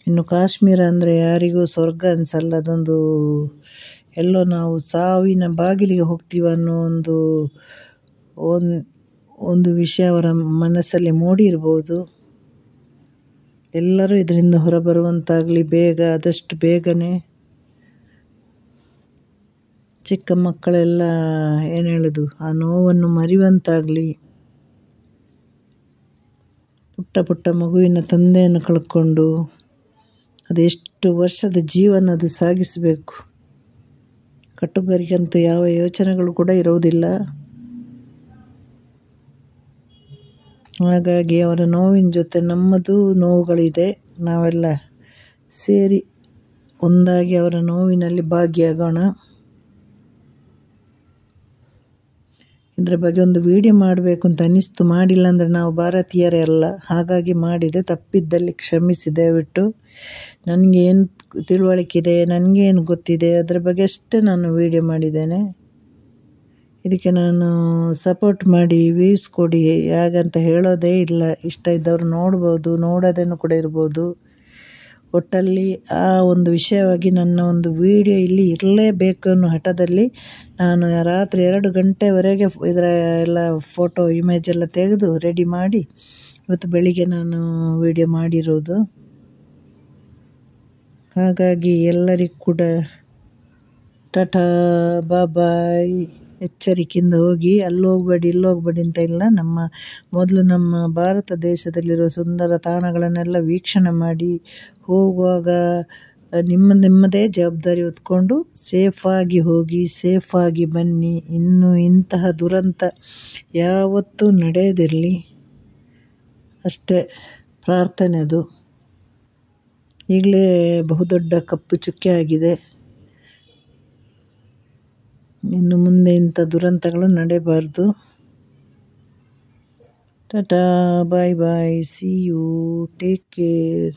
ಇನ್ನು ಕಾಶ್ಮೀರ ಅಂದರೆ ಯಾರಿಗೂ ಸ್ವರ್ಗ ಅನಿಸಲ್ಲ. ಅದೊಂದು ಎಲ್ಲೋ ನಾವು ಸಾವಿನ ಬಾಗಿಲಿಗೆ ಹೋಗ್ತೀವ ಅನ್ನೋ ಒಂದು ವಿಷಯ ಅವರ ಮನಸ್ಸಲ್ಲಿ ಮೂಡಿರ್ಬೋದು. ಎಲ್ಲರೂ ಇದರಿಂದ ಹೊರಬರುವಂತಾಗಲಿ ಆದಷ್ಟು ಬೇಗನೆ. ಚಿಕ್ಕ ಮಕ್ಕಳೆಲ್ಲ ಏನು ಹೇಳೋದು, ಆ ನೋವನ್ನು ಮರೆಯುವಂತಾಗಲಿ. ಪುಟ್ಟ ಪುಟ್ಟ ಮಗುವಿನ ತಂದೆಯನ್ನು ಕಳ್ಕೊಂಡು ಅದೆಷ್ಟು ವರ್ಷದ ಜೀವನ ಅದು ಸಾಗಿಸಬೇಕು. ಕಟ್ಟುಗರಿಗಂತೂ ಯಾವ ಯೋಚನೆಗಳು ಕೂಡ ಇರುವುದಿಲ್ಲ. ಹಾಗಾಗಿ ಅವರ ನೋವಿನ ಜೊತೆ ನಮ್ಮದು ನೋವುಗಳಿದೆ. ನಾವೆಲ್ಲ ಸೇರಿ ಒಂದಾಗಿ ಅವರ ನೋವಿನಲ್ಲಿ ಭಾಗಿಯಾಗೋಣ. ಇದರ ಬಗ್ಗೆ ಒಂದು ವಿಡಿಯೋ ಮಾಡಬೇಕು ಅಂತ ಅನ್ನಿಸ್ತು, ಮಾಡಿಲ್ಲ ಅಂದರೆ ನಾವು ಭಾರತೀಯರೇ ಅಲ್ಲ, ಹಾಗಾಗಿ ಮಾಡಿದೆ. ತಪ್ಪಿದ್ದಲ್ಲಿ ಕ್ಷಮಿಸಿ ದಯವಿಟ್ಟು. ನನಗೇನು ತಿಳುವಳಿಕೆ ಇದೆ, ನನಗೇನು ಗೊತ್ತಿದೆ ಅದರ ಬಗ್ಗೆ ಅಷ್ಟೇ ನಾನು ವಿಡಿಯೋ ಮಾಡಿದ್ದೇನೆ. ಇದಕ್ಕೆ ನಾನು ಸಪೋರ್ಟ್ ಮಾಡಿ ವ್ಯೂಸ್ ಕೊಡಿ ಯಾಗಂತ ಹೇಳೋದೇ ಇಲ್ಲ. ಇಷ್ಟ ಇದ್ದವರು ನೋಡ್ಬೋದು, ನೋಡೋದೇನು ಕೂಡ ಇರ್ಬೋದು. ಒಟ್ಟಲ್ಲಿ ಆ ಒಂದು ವಿಷಯವಾಗಿ ನನ್ನ ಒಂದು ವಿಡಿಯೋ ಇಲ್ಲಿ ಇರಲೇಬೇಕು ಅನ್ನೋ ಹಠದಲ್ಲಿ ನಾನು ರಾತ್ರಿ 2 ಗಂಟೆವರೆಗೆ ಇದರ ಎಲ್ಲ ಫೋಟೋ ಇಮೇಜ್ ಎಲ್ಲ ತೆಗೆದು ರೆಡಿ ಮಾಡಿ ಇವತ್ತು ಬೆಳಿಗ್ಗೆ ನಾನು ವಿಡಿಯೋ ಮಾಡಿರೋದು. ಹಾಗಾಗಿ ಎಲ್ಲರಿಗೂ ಕೂಡ ಟಾಟಾ ಬಾಯ್. ಎಚ್ಚರಿಕೆಯಿಂದ ಹೋಗಿ, ಅಲ್ಲೋಗ್ಬೇಡಿ ಇಲ್ಲೋಗ್ಬೇಡಿ ಅಂತ ಇಲ್ಲ. ಮೊದಲು ನಮ್ಮ ಭಾರತ ದೇಶದಲ್ಲಿರೋ ಸುಂದರ ತಾಣಗಳನ್ನೆಲ್ಲ ವೀಕ್ಷಣೆ ಮಾಡಿ ಹೋಗುವಾಗ ನಿಮ್ಮದೇ ಜವಾಬ್ದಾರಿ ಹೊತ್ಕೊಂಡು ಸೇಫಾಗಿ ಹೋಗಿ ಸೇಫಾಗಿ ಬನ್ನಿ. ಇನ್ನು ಇಂತಹ ದುರಂತ ಯಾವತ್ತೂ ನಡೆಯದಿರಲಿ ಅಷ್ಟೇ ಪ್ರಾರ್ಥನೆ. ಅದು ಈಗಲೇ ಬಹುದೊಡ್ಡ ಕಪ್ಪು ಚುಕ್ಕೆ ಆಗಿದೆ. ಇನ್ನು ಮುಂದೆ ಇಂಥ ದುರಂತಗಳು ನಡೆಯಬಾರ್ದು. ಟಾಟಾ ಬಾಯ್ ಬಾಯ್, ಸಿ ಯು, ಟೇಕ್ ಕೇರ್.